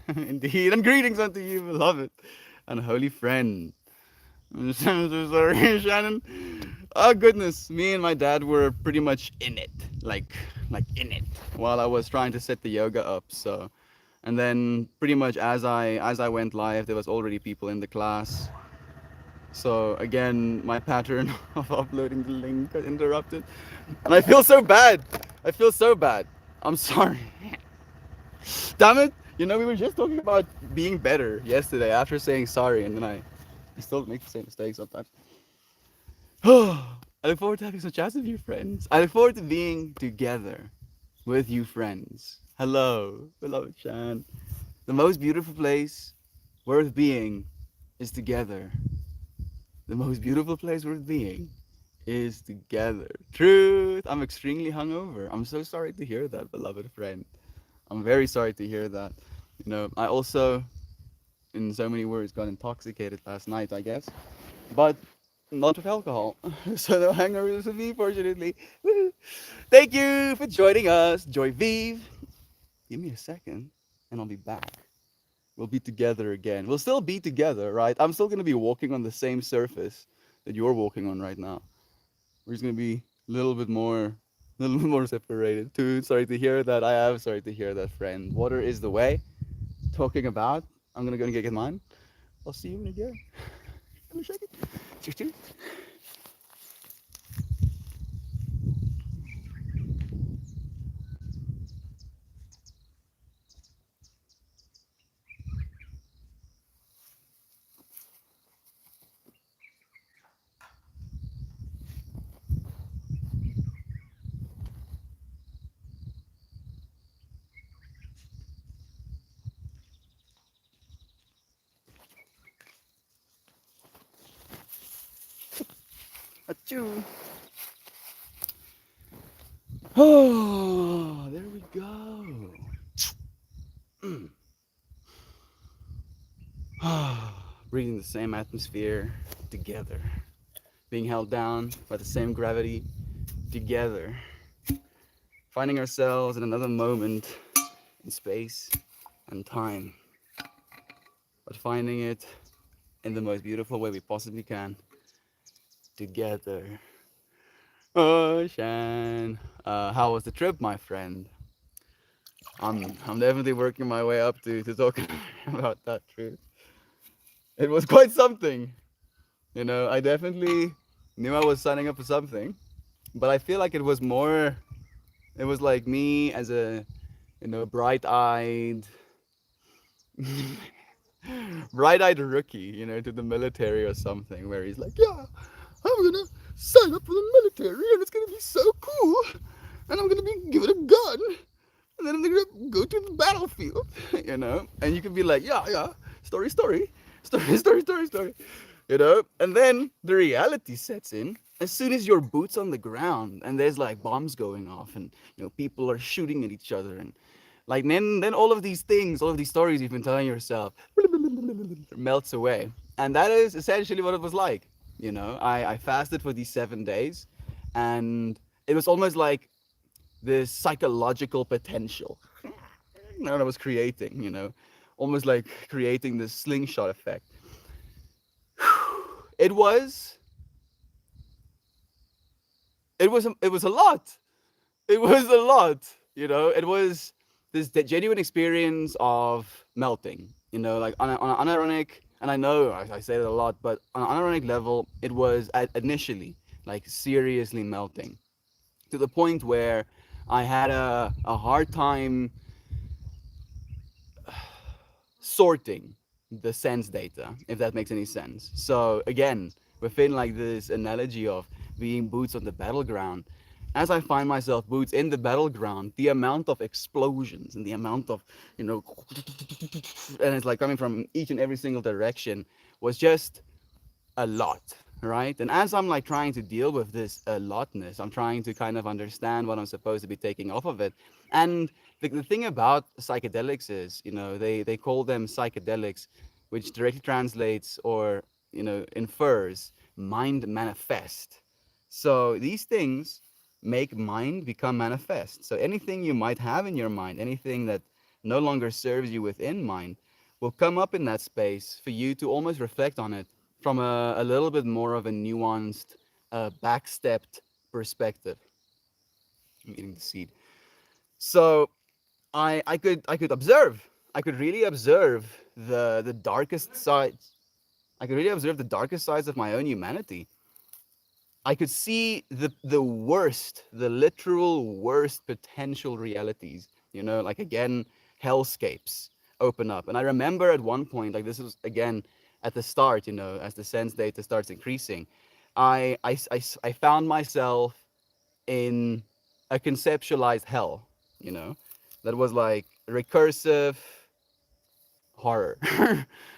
Indeed, and greetings unto you, beloved and holy friend. I'm so sorry, Shannon. Oh goodness, me and my dad were pretty much in it, like in it, while I was trying to set the yoga up. So, and then pretty much as I went live, there was already people in the class. So again, my pattern of uploading the link got interrupted, and I feel so bad. I feel so bad. I'm sorry. Damn it! You know, we were just talking about being better yesterday after saying sorry, and then I still make the same mistake sometimes. I look forward to having some chats with you, friends. I look forward to being together with you, friends. Hello, beloved Shan. The most beautiful place worth being is together. The most beautiful place worth being is together. Truth. I'm extremely hungover. I'm so sorry to hear that, beloved friend. I'm very sorry to hear that. You know, I also, in so many words, got intoxicated last night, I guess. But not with alcohol. So no hangovers with me, fortunately. Woo. Thank you for joining us. Joy Vive. Give me a second and I'll be back. We'll be together again. We'll still be together, right? I'm still going to be walking on the same surface that you're walking on right now. We're just going to be a little bit more separated. Too sorry to hear that. I am sorry to hear that, friend. Water is the way. Talking about, I'm going to go and get mine. I'll see you in a year. Let me shake it. Cheers, cheers. Achoo. Oh, there we go. Breathing the same atmosphere together. Being held down by the same gravity together. Finding ourselves in another moment in space and time. But finding it in the most beautiful way we possibly can together. Oh, Shan. How was the trip, my friend? I'm definitely working my way up to talk about that trip. It was quite something. You know, I definitely knew I was signing up for something, but I feel like it was like me as a, you know, bright-eyed rookie, you know, to the military or something, where he's like, yeah, I'm gonna sign up for the military and it's gonna be so cool, and I'm gonna be given a gun, and then I'm gonna go to the battlefield, you know, and you can be like, yeah, yeah, story, story, story, story, story, story, you know, and then the reality sets in as soon as your boots on the ground and there's like bombs going off and you know people are shooting at each other and like then all of these things, all of these stories you've been telling yourself melts away, and that is essentially what it was like. You know, I fasted for these 7 days, and it was almost like this psychological potential that I was creating. You know, almost like creating this slingshot effect. It was it was a lot. It was a lot. You know, it was this the genuine experience of melting. You know, like on an unironic, and I know I say that a lot, but on an unironic level, it was initially like seriously melting to the point where I had a hard time sorting the sense data, if that makes any sense. So again, within like this analogy of being boots on the battleground, as I find myself boots in the battleground, the amount of explosions and the amount of, you know, and it's like coming from each and every single direction was just a lot, right? And as I'm like trying to deal with this a lotness, I'm trying to kind of understand what I'm supposed to be taking off of it. And the thing about psychedelics is, you know, they call them psychedelics, which directly translates or, you know, infers mind manifest. So these things make mind become manifest. So anything you might have in your mind, anything that no longer serves you within mind will come up in that space for you to almost reflect on it from a little bit more of a nuanced, backstepped perspective. I'm eating the seed. So I could observe. I could really observe the darkest sides. I could really observe the darkest sides of my own humanity. I could see the worst, the literal worst potential realities. Like again, hellscapes open up. And I remember at one point, like this was again at the start, as the sense data starts increasing, I found myself in a conceptualized hell, you know, that was like recursive horror.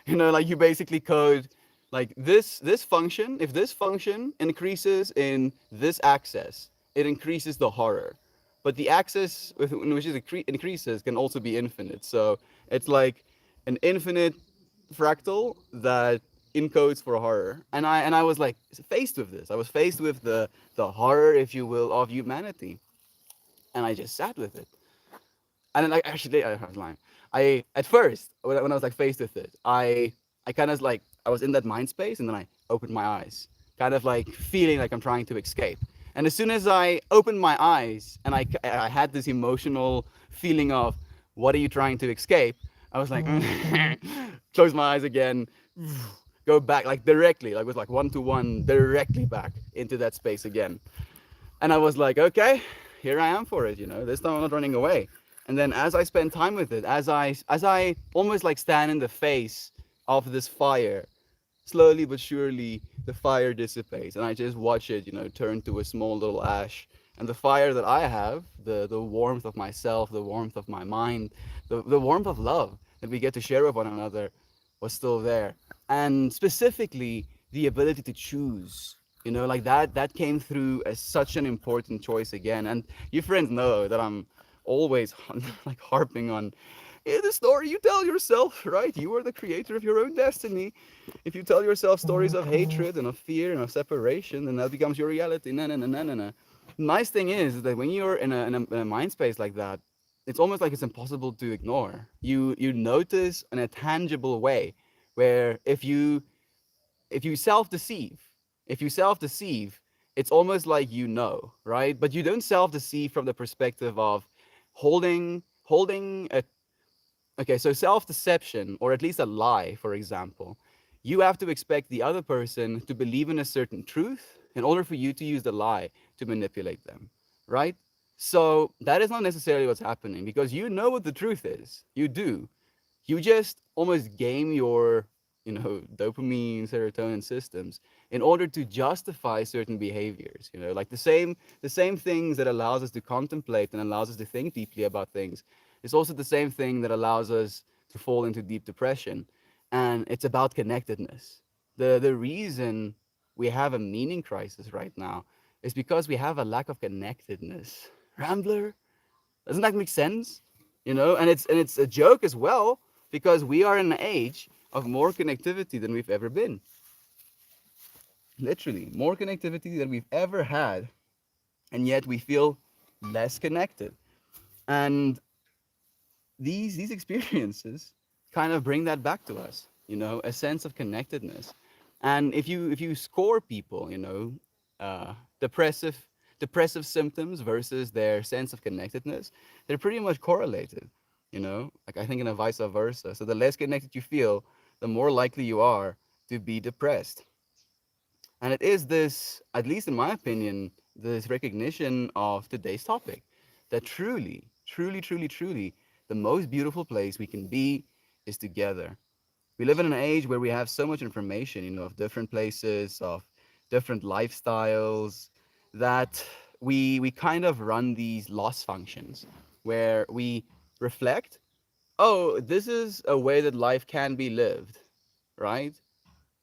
Like you basically code like this function. If this function increases in this axis, it increases the horror. But the axis in which it increases can also be infinite. So it's like an infinite fractal that encodes for horror. And I was like faced with this. I was faced with the horror, if you will, of humanity. And I just sat with it. And then like actually I was lying. I at first when I was like faced with it, I kind of like I was in that mind space, and then I opened my eyes, kind of like feeling like I'm trying to escape. And as soon as I opened my eyes and I had this emotional feeling of what are you trying to escape, I was like close my eyes again, go back like directly, like it was like one to one directly back into that space again. And I was like, okay, here I am for it, this time I'm not running away. And then as I spend time with it, as I almost like stand in the face of this fire, slowly but surely the fire dissipates, and I just watch it, turn to a small little ash. And the fire that I have, the warmth of myself, the warmth of my mind, the warmth of love that we get to share with one another was still there. And specifically the ability to choose. Like that came through as such an important choice again. And you friends know that I'm always like harping on the story you tell yourself, right? You are the creator of your own destiny. If you tell yourself stories of hatred and of fear and of separation, then that becomes your reality. No, no, no, no, no, no. Nice thing is that when you're in a mind space like that, it's almost like it's impossible to ignore. You notice in a tangible way where if you self-deceive, it's almost like right? But you don't self-deceive from the perspective of holding a okay, so self-deception, or at least a lie, for example, you have to expect the other person to believe in a certain truth in order for you to use the lie to manipulate them, right? So that is not necessarily what's happening, because you know what the truth is. You do. You just almost game your dopamine, serotonin systems in order to justify certain behaviors, like the same things that allows us to contemplate and allows us to think deeply about things. It's also the same thing that allows us to fall into deep depression. And it's about connectedness. The reason we have a meaning crisis right now is because we have a lack of connectedness. Rambler, doesn't that make sense? And it's a joke as well, because we are in an age of more connectivity than we've ever been. Literally, more connectivity than we've ever had, and yet we feel less connected. And these experiences kind of bring that back to us, a sense of connectedness. And if you score people, depressive symptoms versus their sense of connectedness, they're pretty much correlated, like I think in a vice versa. So the less connected you feel, the more likely you are to be depressed. And it is this, at least in my opinion, this recognition of today's topic, that truly, truly, truly, truly, the most beautiful place we can be is together. We live in an age where we have so much information, of different places, of different lifestyles, that we kind of run these loss functions where we reflect, oh, this is a way that life can be lived, right?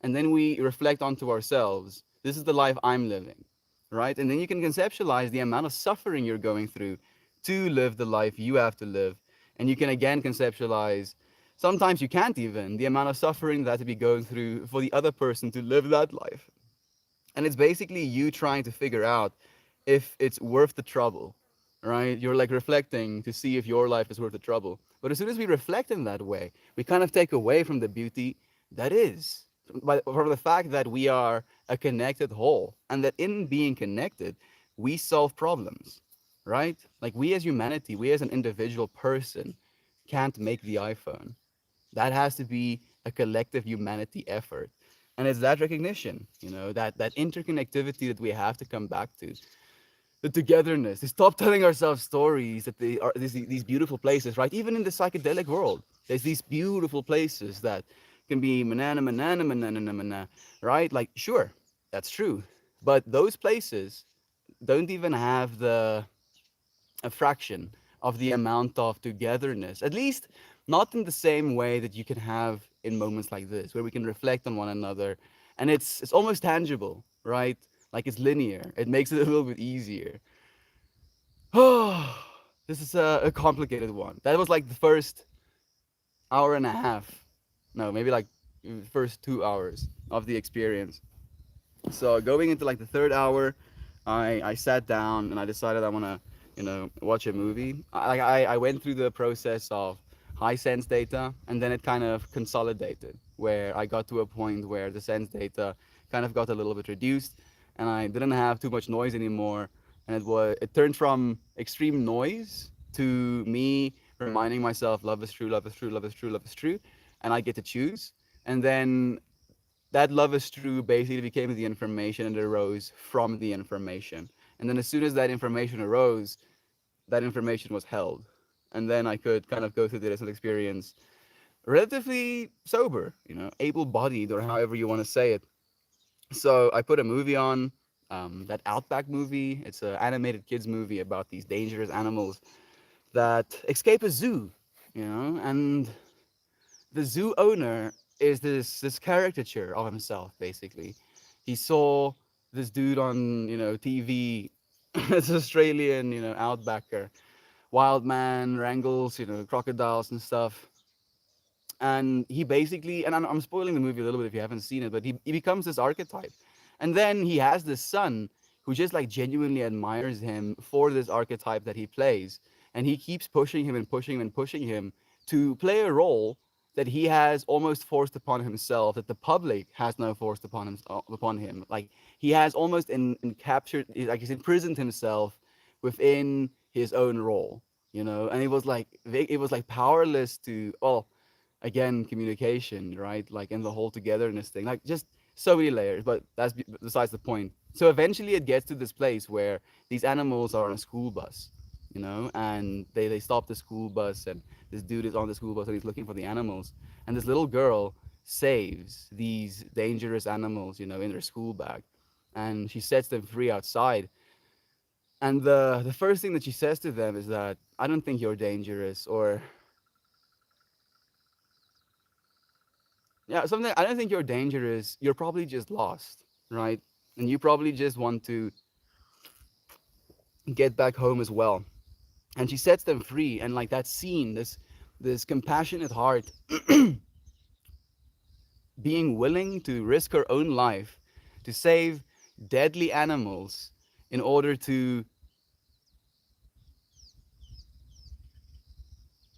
And then we reflect onto ourselves, this is the life I'm living, right? And then you can conceptualize the amount of suffering you're going through to live the life you have to live. And you can again conceptualize, sometimes you can't even, the amount of suffering that to be going through for the other person to live that life. And it's basically you trying to figure out if it's worth the trouble, right? You're like reflecting to see if your life is worth the trouble. But as soon as we reflect in that way, we kind of take away from the beauty that is, from the fact that we are a connected whole, and that in being connected, we solve problems, right? Like we as humanity, we as an individual person can't make the iPhone. That has to be a collective humanity effort. And it's that recognition, that interconnectivity that we have to come back to, the togetherness, to stop telling ourselves stories that they are these beautiful places, right? Even in the psychedelic world, there's these beautiful places that can be manana, manana, manana, manana, right? Like, sure, that's true. But those places don't even have a fraction of the amount of togetherness, at least not in the same way that you can have in moments like this, where we can reflect on one another, and it's almost tangible, right? Like it's linear. It makes it a little bit easier. Oh, this is a complicated one. That was like the first hour and a half. No, maybe like first 2 hours of the experience. So going into like the third hour, I sat down and I decided I want to, watch a movie. I went through the process of high sense data, and then it kind of consolidated, where I got to a point where the sense data kind of got a little bit reduced, and I didn't have too much noise anymore, and it turned from extreme noise to me reminding myself love is true, love is true, love is true, love is true, and I get to choose. And then that love is true basically became the information and arose from the information. And then as soon as that information arose, that information was held. And then I could kind of go through the rest of the experience relatively sober, able bodied, or however you want to say it. So I put a movie on, that Outback movie. It's an animated kids movie about these dangerous animals that escape a zoo, and the zoo owner is this caricature of himself basically. He saw this dude on TV, this Australian outbacker, wild man, wrangles crocodiles and stuff. And he basically, and I'm spoiling the movie a little bit if you haven't seen it, but he becomes this archetype. And then he has this son who just like genuinely admires him for this archetype that he plays. And he keeps pushing him and pushing him and pushing him to play a role that he has almost forced upon himself, that the public has now forced upon him. Like he has almost in captured, like he's imprisoned himself within his own role, and it was like powerless to, oh, again, communication, right? Like in the whole togetherness thing, like just so many layers, but that's besides the point. So eventually it gets to this place where these animals are on a school bus, and they stop the school bus, and this dude is on the school bus and he's looking for the animals, and this little girl saves these dangerous animals, in her school bag, and she sets them free outside. And the first thing that she says to them is that, I don't think you're dangerous, or yeah, something, I don't think you're dangerous. You're probably just lost, right? And you probably just want to get back home as well. And she sets them free, and like that scene, this compassionate heart being willing to risk her own life to save deadly animals in order to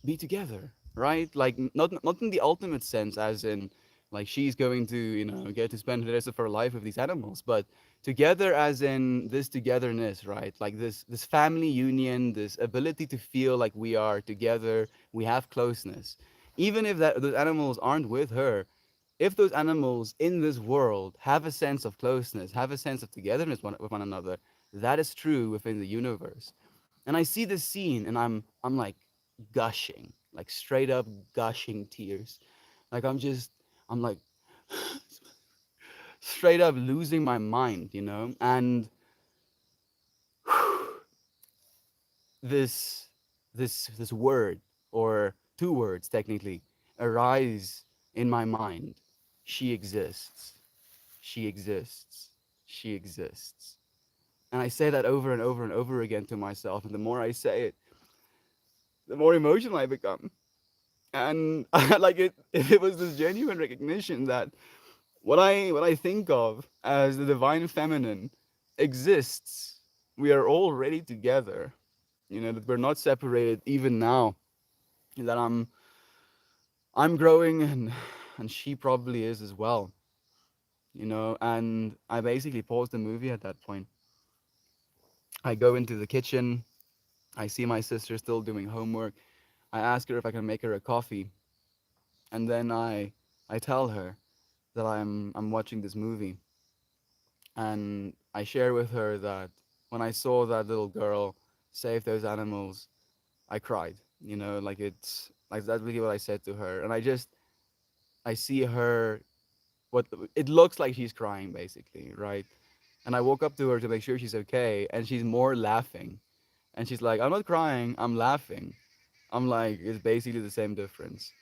be together, right? Like not in the ultimate sense, as in like she's going to get to spend the rest of her life with these animals, but together as in this togetherness, right? Like this family union, this ability to feel like we are together, we have closeness, even if those animals aren't with her. If those animals in this world have a sense of closeness, have a sense of togetherness with one another, that is true within the universe. And I see this scene and I'm like gushing, like straight up gushing tears. Like I'm like straight up losing my mind, And this this word, or two words technically, arise in my mind. She exists. She exists. She exists. And I say that over and over and over again to myself, and the more I say it, the more emotional I become. And like it was this genuine recognition that what I think of as the divine feminine exists. We are already together. That we're not separated even now. that I'm growing, and she probably is as well, you know. And I basically paused the movie at that point. I go into the kitchen. I see my sister still doing homework. I ask her if I can make her a coffee, and then I tell her that I'm watching this movie, and I share with her that when I saw that little girl save those animals, I cried. You know, like it's like that's really what I said to her, and I see her, what it looks like she's crying basically, right? And I woke up to her to make sure she's okay, and she's more laughing, and she's like, "I'm not crying, I'm laughing." I'm like, it's basically the same difference.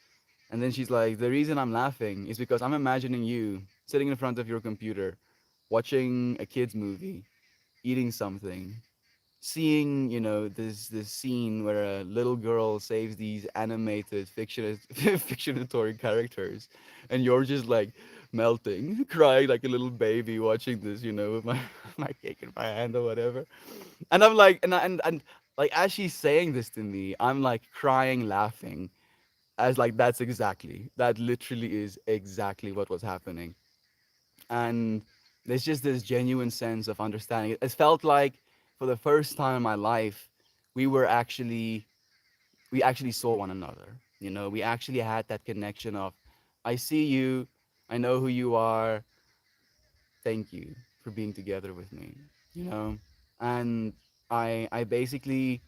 And then she's like, the reason I'm laughing is because I'm imagining you sitting in front of your computer, watching a kids movie, eating something, seeing, you know, this scene where a little girl saves these animated fictionatory characters, and you're just like melting, crying like a little baby watching this, you know, with my my cake in my hand or whatever. And I'm like, and like as she's saying this to me, I'm like crying, laughing, as like that literally is exactly what was happening. And there's just this genuine sense of understanding. It felt like for the first time in my life, we were actually we actually saw one another. You know, we actually had that connection of, I see you, I know who you are, thank you for being together with me. You know, and I basically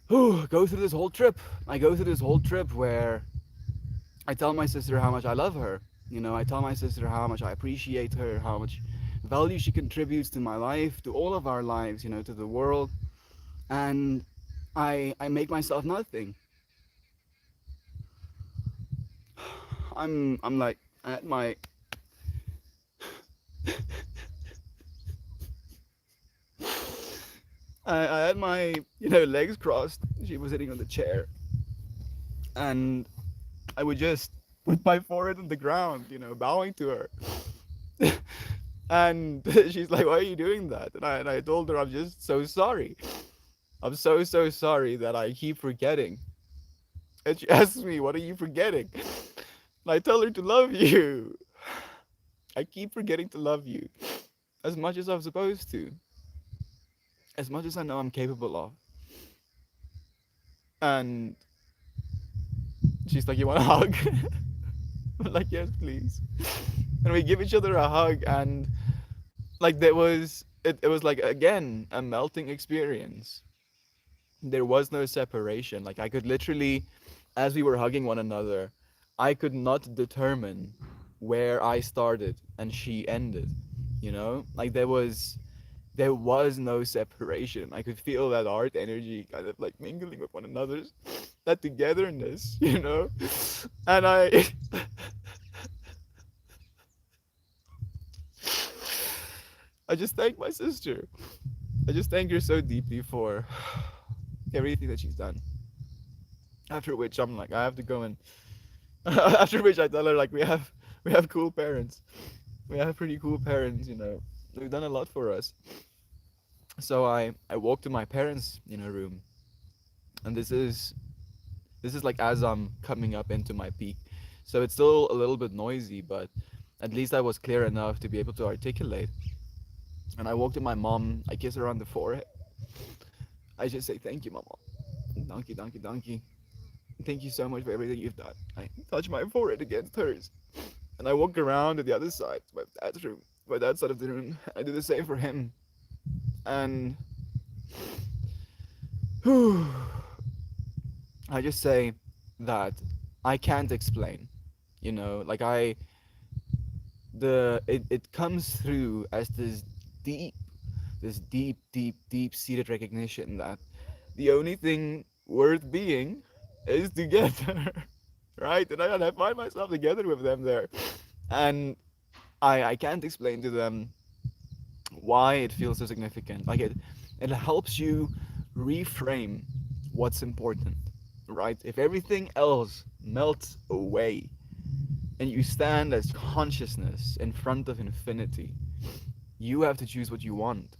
go through this whole trip. I go through this whole trip where I tell my sister how much I love her. You know, I tell my sister how much I appreciate her, how much value she contributes to my life, to all of our lives, you know, to the world. And I make myself nothing. I'm like at my I had my, you know, legs crossed. She was sitting on the chair, and I would just put my forehead on the ground, you know, bowing to her. And she's like, "Why are you doing that?" And I told her, "I'm just so sorry. I'm so sorry that I keep forgetting." And she asks me, "What are you forgetting?" And I tell her to love you. I keep forgetting to love you as much as I'm supposed to, as much as I know I'm capable of. And she's like, "You want a hug?" I'm like, "Yes, please." And we give each other a hug, and like there was it was like again a melting experience. There was no separation. Like I could literally, as we were hugging one another, I could not determine where I started and she ended. You know, like there was no separation. I could feel that art energy kind of like mingling with one another's, that togetherness, you know. And I just thank my sister. I just thank her so deeply for everything that she's done. After which I'm like, I have to go and after which I tell her like we have cool parents. We have pretty cool parents, you know. They've done a lot for us. So I walk to my parents, you know, room, and this is like as I'm coming up into my peak. So it's still a little bit noisy, but at least I was clear enough to be able to articulate. And I walk to my mom, I kiss her on the forehead. I just say thank you, mama. Donkey, donkey, donkey. Thank you so much for everything you've done. I touch my forehead against hers. And I walk around to the other side, my dad's room, my dad's side of the room. I do the same for him. And whew, I just say that I can't explain. You know, like it comes through as deep, deep seated recognition that the only thing worth being is together, right? And I find myself together with them there, and I can't explain to them why it feels so significant. Like it helps you reframe what's important, right? If everything else melts away and you stand as consciousness in front of infinity, you have to choose what you want.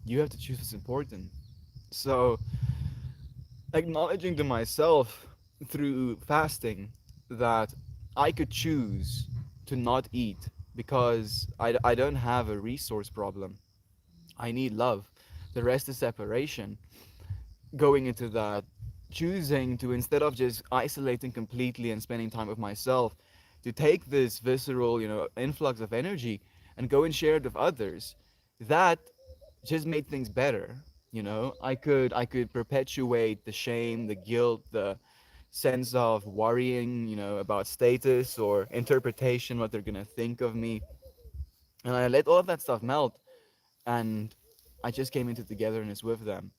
You have to choose what's important. So acknowledging to myself through fasting that I could choose to not eat because I don't have a resource problem. I need love. The rest is separation. Going into that, choosing to, instead of just isolating completely and spending time with myself, to take this visceral, influx of energy and go and share it with others, that just made things better. I could perpetuate the shame, the guilt, the sense of worrying, about status or interpretation, what they're gonna think of me, and I let all of that stuff melt, and I just came into togetherness with them.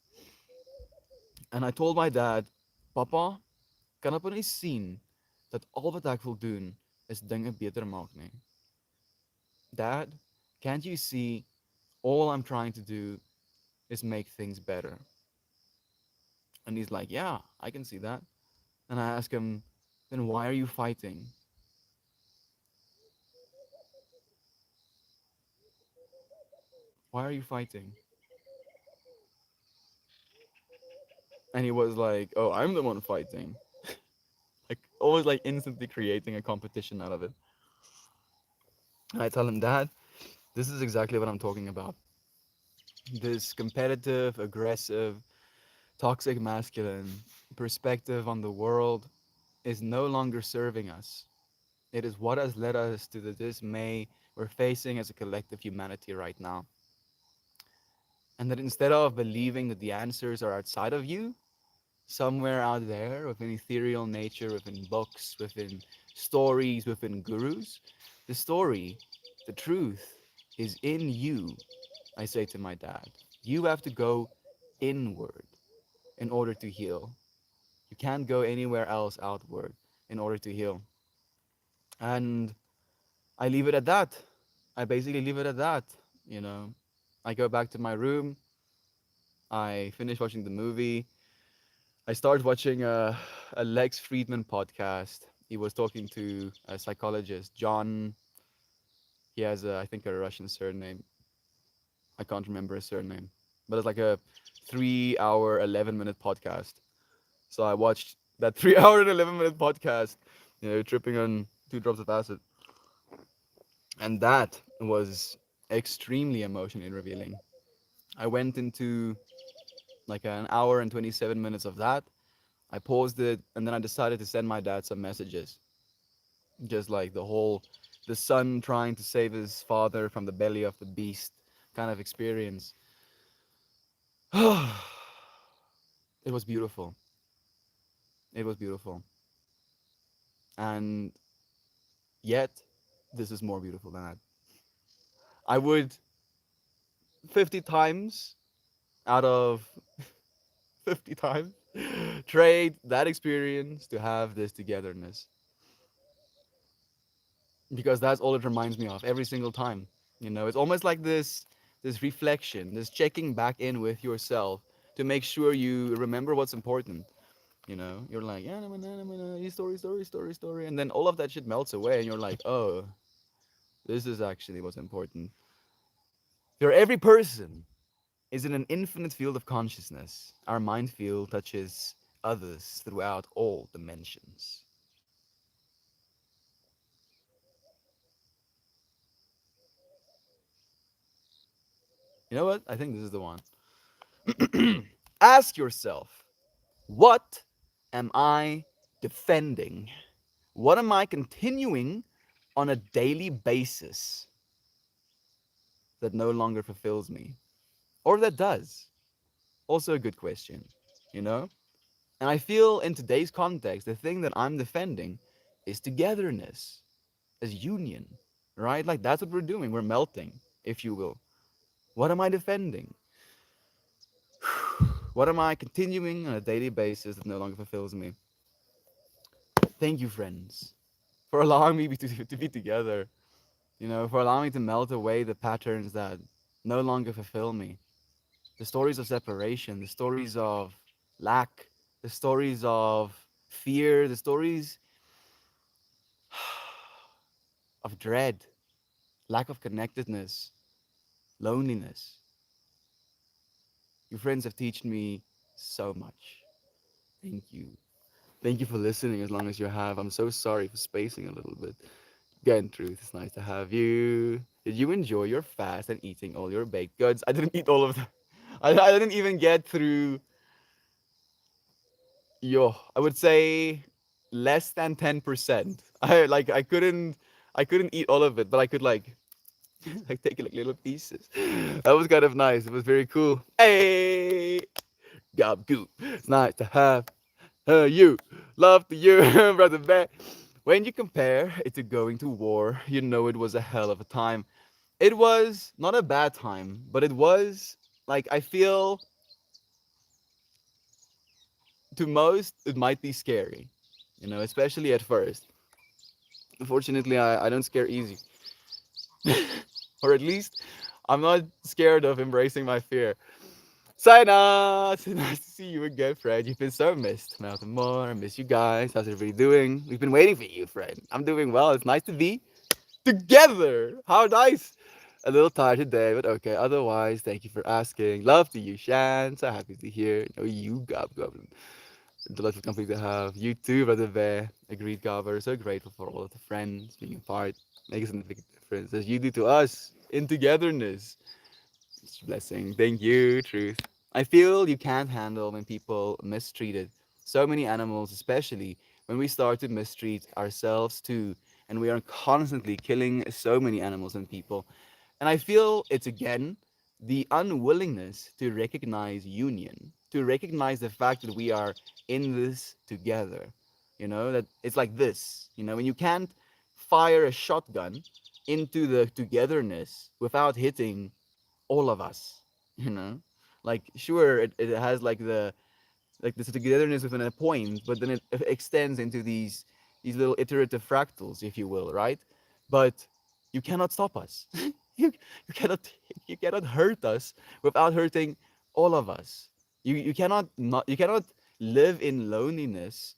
And I told my dad, Papa, kan op nie sien dat al wat ek wil doen is dinge beter maak nie. Dad, can't you see all I'm trying to do is make things better? And he's like, yeah, I can see that. And I ask him, then why are you fighting? Why are you fighting? And he was like, oh, I'm the one fighting. Like, always like instantly creating a competition out of it. And I tell him, Dad, this is exactly what I'm talking about. This competitive, aggressive, toxic masculine perspective on the world is no longer serving us. It is what has led us to the dismay we're facing as a collective humanity right now. And that instead of believing that the answers are outside of you, somewhere out there, within ethereal nature, within books, within stories, within gurus, the story, the truth is in you. I say to my dad, you have to go inward in order to heal. You can't go anywhere else outward in order to heal. And I leave it at that. I basically leave it at that. You know, I go back to my room. I finish watching the movie. I started watching a Lex Friedman podcast. He was talking to a psychologist, John. He has, I think, a Russian surname. I can't remember his surname, but it's like a 3 hour, 11 minute podcast. So I watched that 3 hour and 11 minute podcast, tripping on 2 drops of acid. And that was extremely emotionally revealing. I went into like an hour and 27 minutes of that. I paused it and then I decided to send my dad some messages. Just like the son trying to save his father from the belly of the beast kind of experience. It was beautiful. It was beautiful. And yet, this is more beautiful than that. I would 50 times out of 50 times trade that experience to have this togetherness, because that's all it reminds me of every single time. It's almost like this reflection, this checking back in with yourself to make sure you remember what's important. You're like, yeah, story, and then all of that shit melts away and you're like, oh, this is actually what's important. For every person is in an infinite field of consciousness. Our mind field touches others throughout all dimensions. You know what? I think this is the one. Ask yourself, what am I defending? What am I continuing on a daily basis that no longer fulfills me? Or that does? Also a good question, you know? And I feel in today's context, the thing that I'm defending is togetherness, as union, right? Like that's what we're doing. We're melting, if you will. What am I defending? What am I continuing on a daily basis that no longer fulfills me? Thank you, friends, for allowing me to be together, for allowing me to melt away the patterns that no longer fulfill me. The stories of separation, the stories of lack, the stories of fear, the stories of dread, lack of connectedness, loneliness. You friends have taught me so much. Thank you. Thank you for listening as long as you have. I'm so sorry for spacing a little bit. Again, Truth, it's nice to have you. Did you enjoy your fast and eating all your baked goods? I didn't eat all of them. I didn't even get through, I would say less than 10%. I couldn't eat all of it, but I could like take like little pieces. That was kind of nice. It was very cool. Hey, Gabgoop. It's nice to have you. Love to you, brother Bear. When you compare it to going to war, you know it was a hell of a time. It was not a bad time, but it was like I feel to most it might be scary, especially at first. Unfortunately, I don't scare easy, or at least I'm not scared of embracing my fear. Sayonara! It's nice to see you again, Fred. You've been so missed. Mountain More, I miss you guys. How's everybody doing? We've been waiting for you, Fred. I'm doing well. It's nice to be together. How nice. A little tired today, but okay. Otherwise, thank you for asking. Love to you, Shan. So happy to hear. You, Goblin. Delightful company to have. You too, Brother Bear. Agreed, Gobber. So grateful for all of the friends being a part. Make a significant difference as you do to us in togetherness. It's a blessing. Thank you, Truth. I feel you can't handle when people mistreated so many animals, especially when we start to mistreat ourselves too, and we are constantly killing so many animals and people. And I feel it's again the unwillingness to recognize union, to recognize the fact that we are in this together. That it's like this, when you can't fire a shotgun into the togetherness without hitting all of us, you know? Like, sure, it has like this togetherness within a point, but then it extends into these little iterative fractals, if you will, right? But you cannot stop us. You cannot you cannot hurt us without hurting all of us. You cannot live in loneliness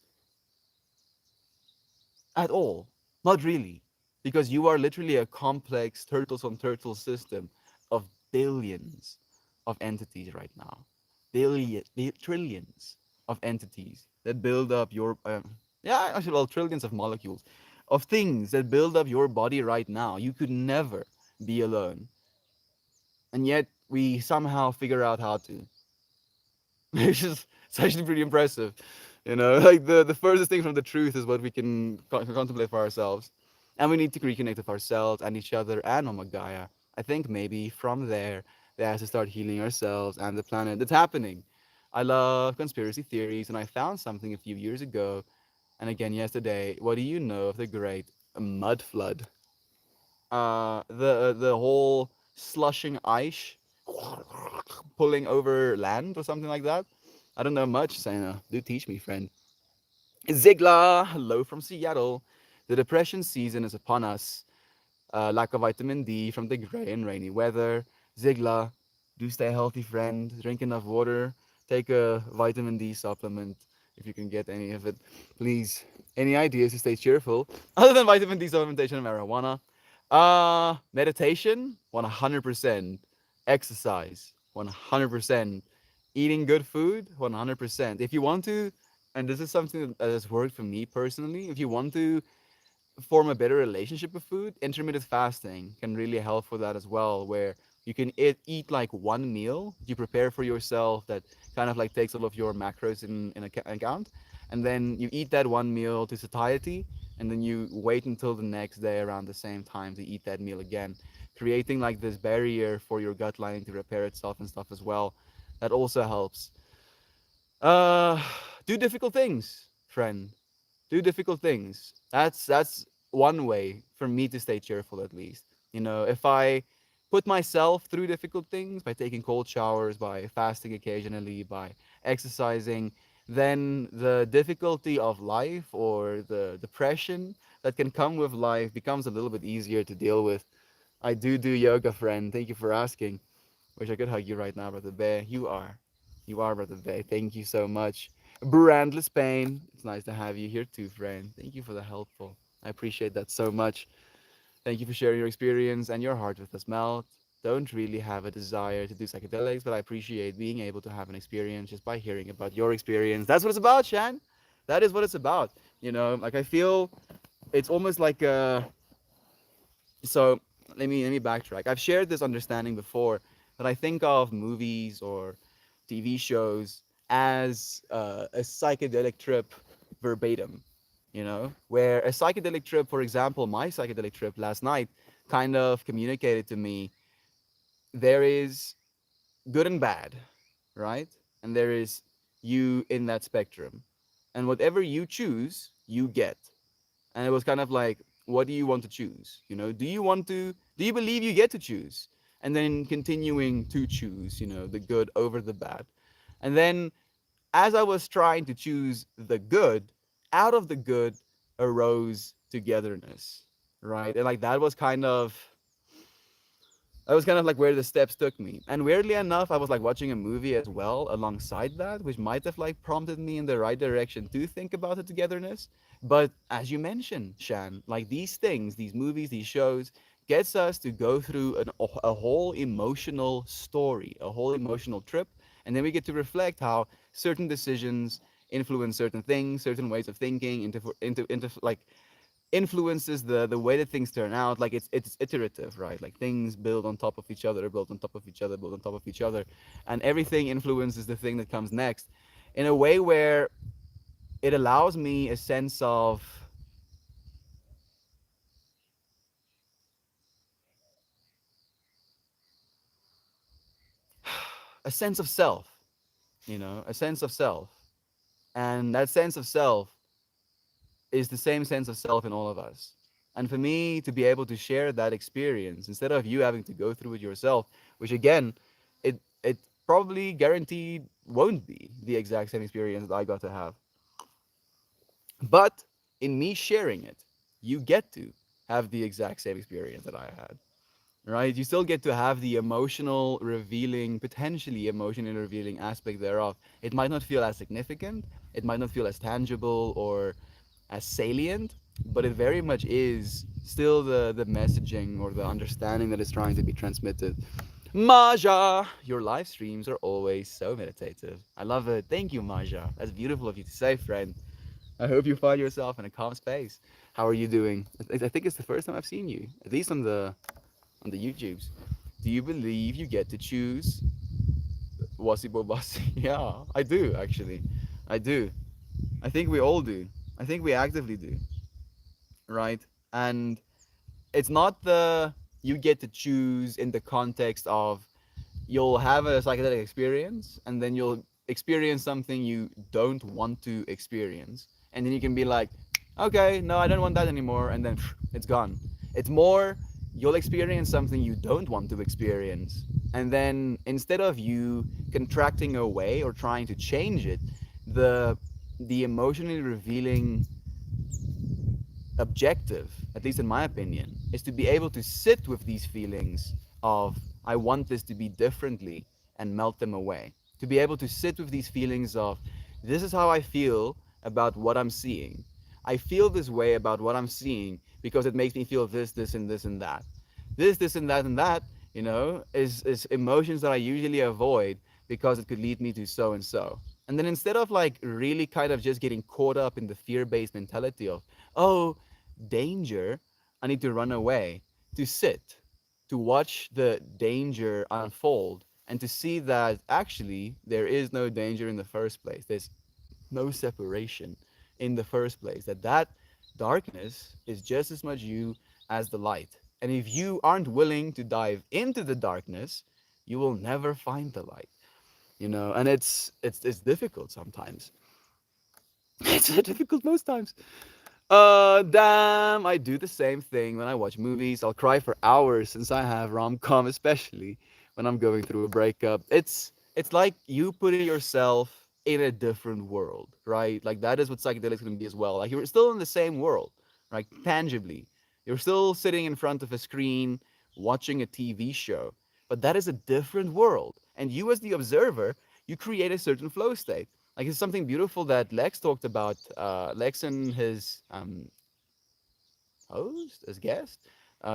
at all. Not really. Because you are literally a complex turtles on turtles system of billions of entities right now. Trillions of entities that build up your, yeah, actually, well, trillions of molecules of things that build up your body right now. You could never be alone. And yet we somehow figure out how to. It's actually pretty impressive. Like the furthest thing from the truth is what we can contemplate for ourselves. And we need to reconnect with ourselves and each other and Mama Gaia. I think maybe from there, they have to start healing ourselves and the planet. It's happening. I love conspiracy theories, and I found something a few years ago, and again yesterday. What do you know of the great mud flood? The whole slushing ice pulling over land or something like that. I don't know much, Sana. Do teach me, friend. Zigla, hello from Seattle. The depression season is upon us. Lack of vitamin D from the gray and rainy weather. Zigla, do stay healthy, friend. Drink enough water. Take a vitamin D supplement if you can get any of it. Please. Any ideas to stay cheerful other than vitamin D supplementation and marijuana? Meditation, 100%. Exercise, 100%. Eating good food, 100%. If you want to, and this is something that has worked for me personally, if you want to form a better relationship with food, intermittent fasting can really help for that as well, where you can eat like one meal you prepare for yourself that kind of like takes all of your macros in account, and then you eat that one meal to satiety, and then you wait until the next day around the same time to eat that meal again, creating like this barrier for your gut lining to repair itself and stuff as well. That also helps. uh do difficult things, friend. Do difficult things. That's one way for me to stay cheerful, at least. If I put myself through difficult things by taking cold showers, by fasting occasionally, by exercising, then the difficulty of life or the depression that can come with life becomes a little bit easier to deal with. I do yoga, friend. Thank you for asking. Wish I could hug you right now, Brother Bear. You are, Brother Bear. Thank you so much. Brandless Pain. It's nice to have you here too, friend. Thank you for the helpful. I appreciate that so much. Thank you for sharing your experience and your heart with us, Mel. Don't really have a desire to do psychedelics, but I appreciate being able to have an experience just by hearing about your experience. That's what it's about, Shan. That is what it's about. Like I feel it's almost like a so let me backtrack. I've shared this understanding before that I think of movies or TV shows as a psychedelic trip verbatim, where a psychedelic trip, for example, my psychedelic trip last night kind of communicated to me there is good and bad, right? And there is you in that spectrum. And whatever you choose, you get. And it was kind of like, what do you want to choose? Do you believe you get to choose? And then continuing to choose, the good over the bad. And then as I was trying to choose the good, out of the good arose togetherness, right? And like that was kind of like where the steps took me. And weirdly enough, I was like watching a movie as well alongside that, which might have like prompted me in the right direction to think about the togetherness. But as you mentioned, Shan, like these things, these movies, these shows, gets us to go through a whole emotional story, a whole emotional trip. And then we get to reflect how certain decisions influence certain things, certain ways of thinking, into like influences the way that things turn out. Like it's iterative, right? Like things build on top of each other, build on top of each other, build on top of each other, and everything influences the thing that comes next in a way where it allows me a sense of self, a sense of self. And that sense of self is the same sense of self in all of us. And for me to be able to share that experience instead of you having to go through it yourself, which again, it probably guaranteed won't be the exact same experience that I got to have. But in me sharing it, you get to have the exact same experience that I had. Right? You still get to have the emotional revealing, potentially emotionally revealing aspect thereof. It might not feel as significant, it might not feel as tangible or as salient, but it very much is still the messaging or the understanding that is trying to be transmitted. Maja, your live streams are always so meditative. I love it. Thank you, Maja. That's beautiful of you to say, friend. I hope you find yourself in a calm space. How are you doing? I think it's the first time I've seen you, at least on the YouTubes. Do you believe you get to choose Wasibo Basi? Yeah, I do actually. I do. I think we all do. I think we actively do, right? And it's not the you get to choose in the context of you'll have a psychedelic experience and then you'll experience something you don't want to experience. And then you can be like, okay, no, I don't want that anymore. And then it's gone. It's more, you'll experience something you don't want to experience. And then instead of you contracting away or trying to change it, the the emotionally revealing objective, at least in my opinion, is to be able to sit with these feelings of, I want this to be differently and melt them away. To be able to sit with these feelings of, this is how I feel about what I'm seeing. I feel this way about what I'm seeing because it makes me feel this, and this, and that. This, and that, is emotions that I usually avoid because it could lead me to so and so. And then instead of like really kind of just getting caught up in the fear based mentality of, oh, danger, I need to run away, to sit, to watch the danger unfold, and to see that actually there is no danger in the first place. There's no separation in the first place. That darkness is just as much you as the light. And if you aren't willing to dive into the darkness, you will never find the light. And it's difficult sometimes. It's difficult most times. Damn, I do the same thing when I watch movies. I'll cry for hours since I have rom-com, especially when I'm going through a breakup. It's like you putting yourself in a different world, right? Like that is what psychedelics can be as well. Like you're still in the same world, right? Tangibly. You're still sitting in front of a screen watching a TV show, but that is a different world. And you as the observer, you create a certain flow state. Like it's something beautiful that Lex talked about. Lex and his host, as guest,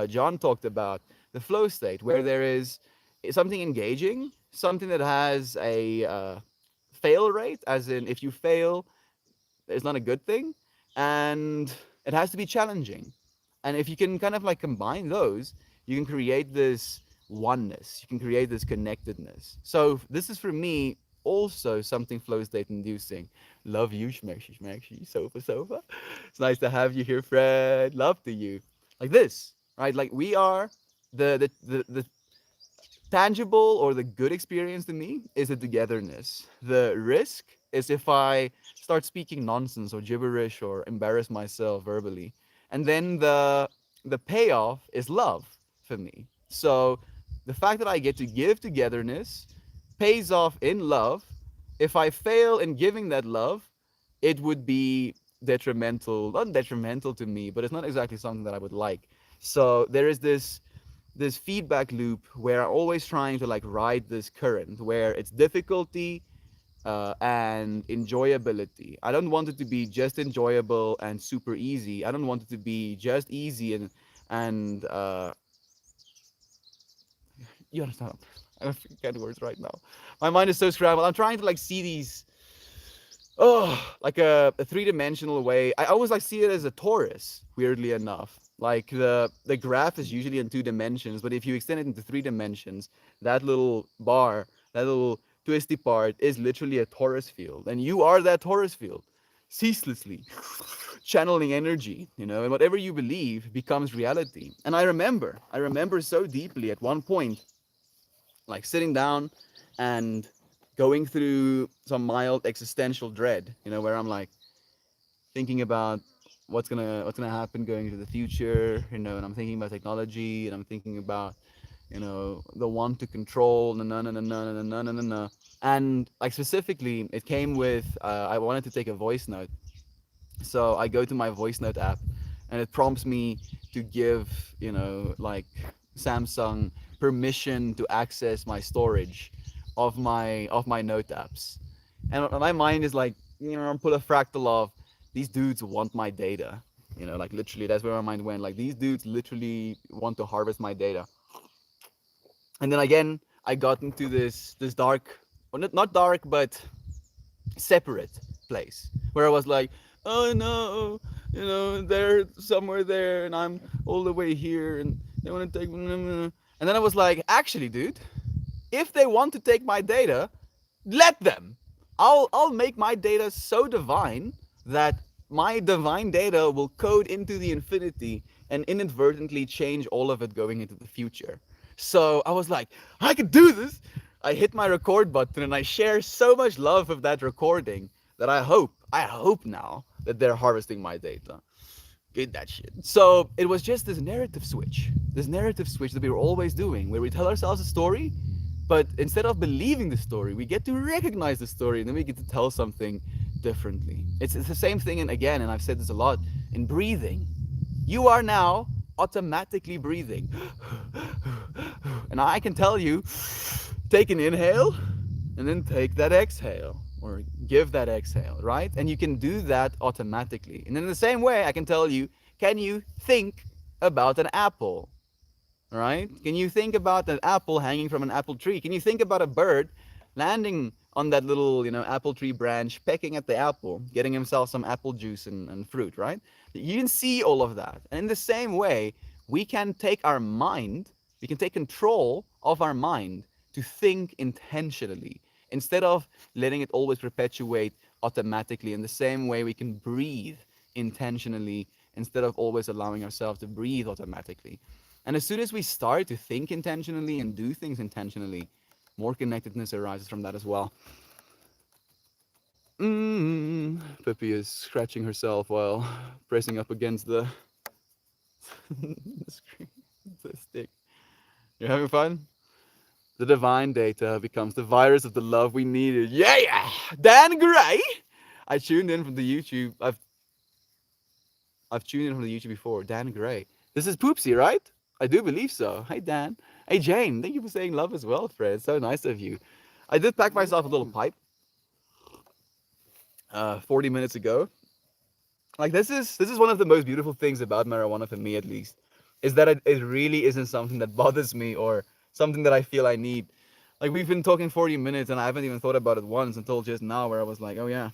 John talked about the flow state, where there is something engaging, something that has a fail rate, as in if you fail, it's not a good thing, and it has to be challenging. And if you can kind of like combine those, you can create this oneness. You can create this connectedness. So this is for me also something flow state inducing. Love you, Shmekshi, Shmekshi, Sofa, Sofa. It's nice to have you here, Fred. Love to you. Like this, right? Like we are the tangible or the good experience to me is the togetherness. The risk is if I start speaking nonsense or gibberish or embarrass myself verbally. And then the payoff is love for me. So the fact that I get to give togetherness pays off in love. If I fail in giving that love, it would be detrimental, not detrimental to me, but it's not exactly something that I would like. So there is this feedback loop where I'm always trying to like ride this current where it's difficulty and enjoyability. I don't want it to be just enjoyable and super easy. I don't want it to be just easy and you understand. I don't get words right now. My mind is so scrambled. I'm trying to like see these like a three-dimensional way. I always like see it as a torus, weirdly enough. Like the graph is usually in 2 dimensions, but if you extend it into 3 dimensions, that little bar, that little twisty part is literally a torus field. And you are that torus field, ceaselessly channeling energy, and whatever you believe becomes reality. And I remember so deeply at one point, like sitting down and going through some mild existential dread, where I'm like thinking about what's gonna happen going into the future, and I'm thinking about technology, and I'm thinking about, the want to control, no, no, no, no, no, no, no, no, no, no. And like specifically, it came with I wanted to take a voice note, so I go to my voice note app, and it prompts me to give, like Samsung permission to access my storage of my note apps. And my mind is like, pull a fractal of these dudes want my data. Like literally, that's where my mind went. Like these dudes literally want to harvest my data. And then again, I got into this dark, or not dark, but separate place where I was like, oh no, they're somewhere there, and I'm all the way here, and they want to take. And then I was like, actually, dude, if they want to take my data, let them. I'll make my data so divine that my divine data will code into the infinity and inadvertently change all of it going into the future. So I was like, I can do this. I hit my record button and I share so much love of that recording that I hope now that they're harvesting my data. Get that shit. So it was just this narrative switch that we were always doing, where we tell ourselves a story, but instead of believing the story, we get to recognize the story, and then we get to tell something differently. It's the same thing, and again, and I've said this a lot, in breathing. You are now automatically breathing. And I can tell you, take an inhale and then take that exhale, or give that exhale, right? And you can do that automatically. And in the same way, I can tell you, can you think about an apple? Right? Can you think about an apple hanging from an apple tree? Can you think about a bird landing on that little, apple tree branch, pecking at the apple, getting himself some apple juice and fruit, right? You can see all of that. And in the same way, we can take our mind, we can take control of our mind to think intentionally instead of letting it always perpetuate automatically. In the same way, we can breathe intentionally instead of always allowing ourselves to breathe automatically. And as soon as we start to think intentionally and do things intentionally, more connectedness arises from that as well. Pippi is scratching herself while pressing up against the screen, the stick. You're having fun? The divine data becomes the virus of the love we needed. Yeah, yeah. Dan Gray. I tuned in from the YouTube. I've tuned in from the YouTube before. Dan Gray. This is Poopsie, right? I do believe so. Hi, Dan. Hey, Jane. Thank you for saying love as well, Fred. So nice of you. I did pack myself a little pipe 40 minutes ago. Like this is one of the most beautiful things about marijuana for me, at least, is that it really isn't something that bothers me or something that I feel I need. Like we've been talking 40 minutes and I haven't even thought about it once until just now, where I was like, oh yeah,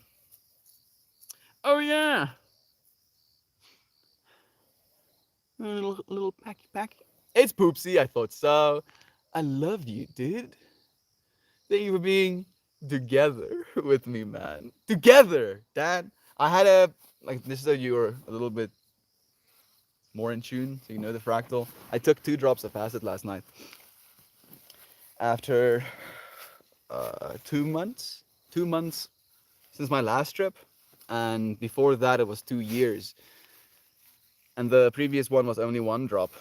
Oh yeah, little packy. It's Poopsie. I thought so. I love you, dude. Thank you for being together with me, man. Together, Dad. I had a like this is how you were a little bit more in tune, so you know the fractal. I took 2 drops of acid last night after 2 months. 2 months since my last trip, and before that it was 2 years. And the previous one was only 1 drop,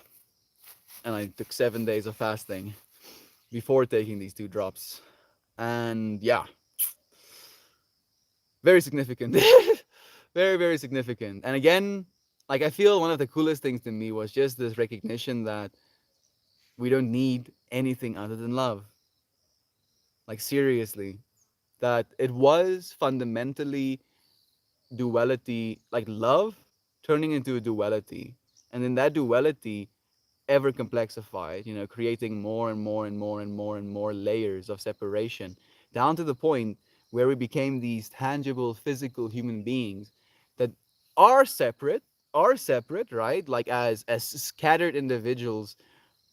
and I took 7 days of fasting before taking these 2 drops. And yeah, very significant. Very, very significant. And again, like I feel one of the coolest things to me was just this recognition that we don't need anything other than love. Like seriously, that it was fundamentally duality, like love turning into a duality. And in that duality, ever complexified, creating more and more and more and more and more layers of separation, down to the point where we became these tangible, physical human beings that are separate, right? Like as scattered individuals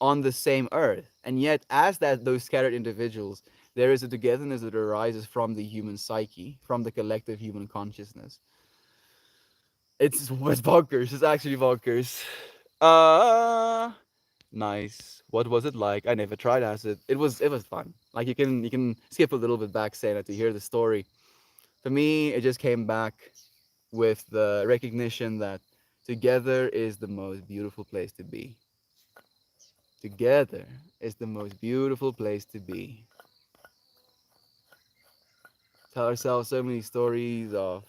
on the same earth. And yet, as that those scattered individuals, there is a togetherness that arises from the human psyche, from the collective human consciousness. It's bonkers. It's actually bonkers. Uh Nice. What was it like? I never tried acid. It was fun. Like you can skip a little bit back, Santa, to hear the story. For me, it just came back with the recognition that together is the most beautiful place to be. Together is the most beautiful place to be. Tell ourselves so many stories of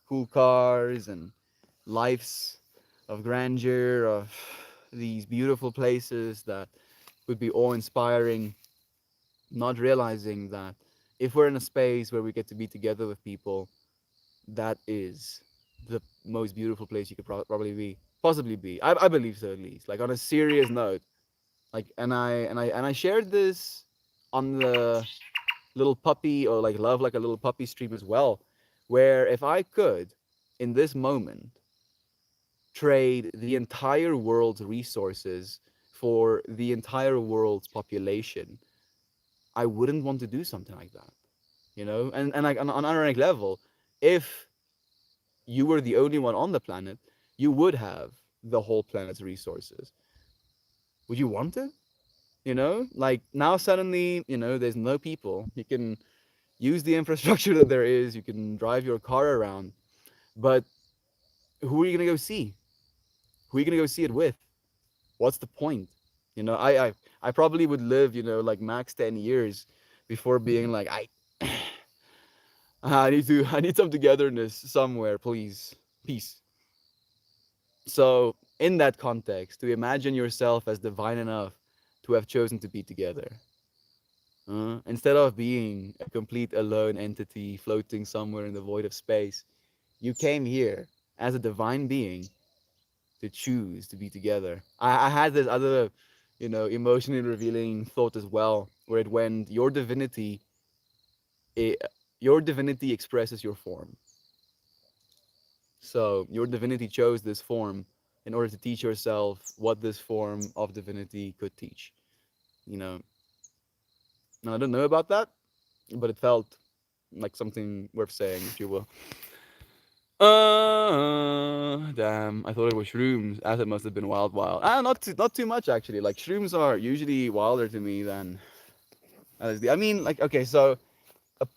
cool cars and lives of grandeur, of these beautiful places that would be awe inspiring, not realizing that if we're in a space where we get to be together with people, that is the most beautiful place you could probably be, possibly be. I believe so, at least. Like on a serious note, like and I shared this on the little puppy or like love like a little puppy stream as well, where if I could, in this moment, trade the entire world's resources for the entire world's population, I wouldn't want to do something like that. And like on an ironic level, if you were the only one on the planet, you would have the whole planet's resources. Would you want it? Like now suddenly, there's no people. You can use the infrastructure that there is. You can drive your car around, but who are you gonna go see? Who are you gonna go see it with? What's the point? I probably would live, like max 10 years before being like, I need some togetherness somewhere, please. Peace. So, in that context, to imagine yourself as divine enough to have chosen to be together, instead of being a complete alone entity floating somewhere in the void of space, you came here as a divine being to choose to be together. I had this other, emotionally revealing thought as well, where it went, it, your divinity expresses your form. So your divinity chose this form in order to teach yourself what this form of divinity could teach. You know, now I don't know about that, but it felt like something worth saying, if you will. Damn! I thought it was shrooms, as it must have been wild, wild. Not too much actually. Like shrooms are usually wilder to me than LSD. I mean, like okay, so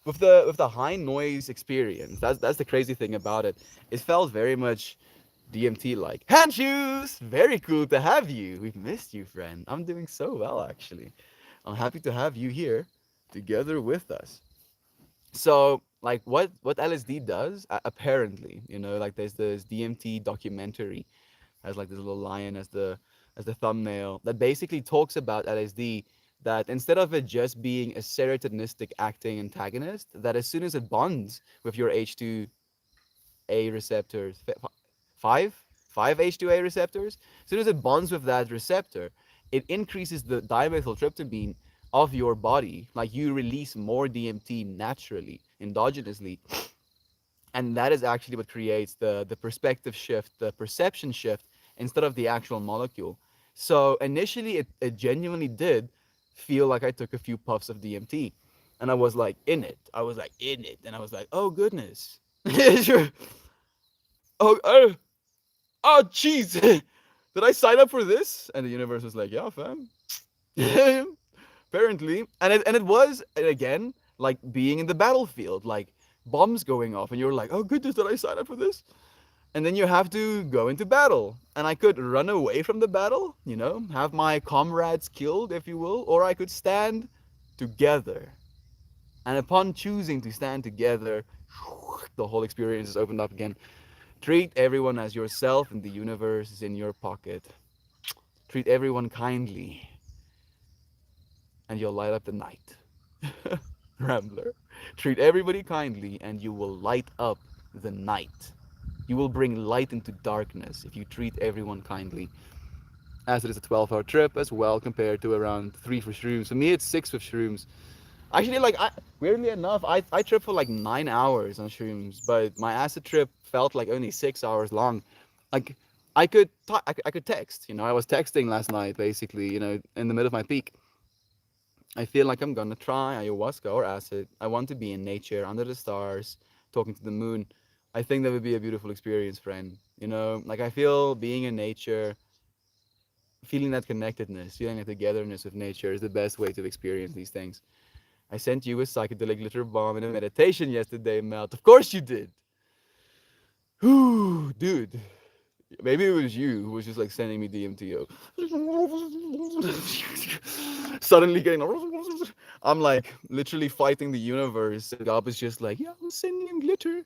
with the high noise experience, that's the crazy thing about it. It felt very much DMT like. Hand shoes! Very cool to have you. We've missed you, friend. I'm doing so well, actually. I'm happy to have you here together with us. So, like, what LSD does, apparently, like there's this DMT documentary, has like this little lion as the thumbnail that basically talks about LSD. That instead of it just being a serotonistic acting antagonist, that as soon as it bonds with your H2A receptors, five five H2A receptors. As soon as it bonds with that receptor, it increases the dimethyltryptamine of your body. Like you release more DMT naturally, endogenously, And that is actually what creates the perspective shift, the perception shift, instead of the actual molecule. So initially, it genuinely did feel like I took a few puffs of DMT, and I was like in it. I was like in it, and I was like, oh goodness, oh oh oh jeez, did I sign up for this? And the universe was like, yeah, fam. Apparently, and it was, and again, like being in the battlefield, like bombs going off, and you're like, oh goodness, did I sign up for this? And then you have to go into battle, and I could run away from the battle, have my comrades killed, if you will, or I could stand together. And upon choosing to stand together, the whole experience is opened up again. Treat everyone as yourself, and the universe is in your pocket. Treat everyone kindly, and you'll light up the night. Rambler. Treat everybody kindly, and you will light up the night. You will bring light into darkness if you treat everyone kindly. As it is a 12-hour trip as well, compared to around 3 for shrooms. For me, it's 6 with shrooms. Actually, like, weirdly enough, I tripped for like 9 hours on shrooms, but my acid trip felt like only 6 hours long. Like, I could text. I was texting last night, basically. In the middle of my peak. I feel like I'm gonna try ayahuasca or acid. I want to be in nature, under the stars, talking to the moon. I think that would be a beautiful experience, friend. Like I feel being in nature, feeling that connectedness, feeling that togetherness with nature is the best way to experience these things. I sent you a psychedelic glitter bomb in a meditation yesterday, Melt. Of course you did. Whew, dude. Maybe it was you who was just like sending me DMTO. Suddenly getting. I'm like literally fighting the universe. And Gab is just like, yeah, I'm sending him glitter.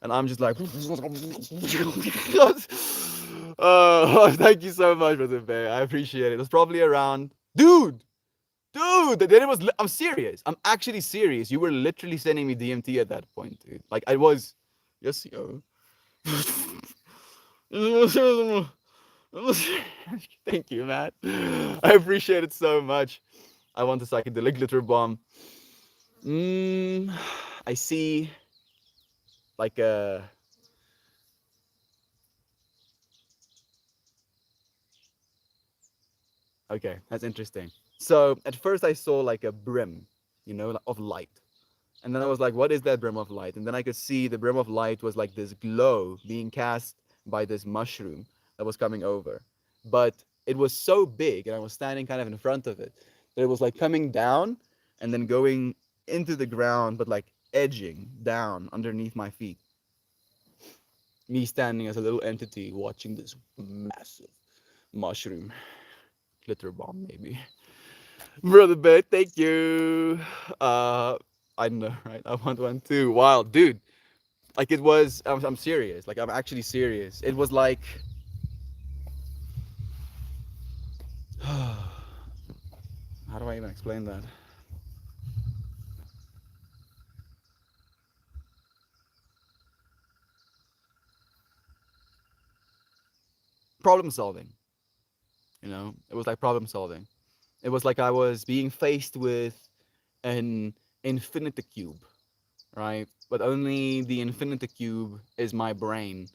And I'm just like. Thank you so much, Brother Bear. I appreciate it. It was probably around. Dude, then it was. I'm serious. I'm actually serious. You were literally sending me DMT at that point, dude. Like I was. Yes, yo. Thank you, man. I appreciate it so much. I want a psychedelic glitter bomb. Mm, I see like a. Okay, that's interesting. So at first I saw like a brim, of light. And then I was like, what is that brim of light? And then I could see the brim of light was like this glow being cast by this mushroom that was coming over. But it was so big, and I was standing kind of in front of it, that it was like coming down and then going into the ground, but like edging down underneath my feet. Me standing as a little entity watching this massive mushroom. Glitter bomb, maybe. Brother Bear, thank you. Uh, I know, right? I want one too. Wow, dude. Like it was, I'm serious. Like I'm actually serious. It was like, how do I even explain that? Problem solving. It was like problem solving. It was like I was being faced with an infinity cube, right? But only the infinity cube is my brain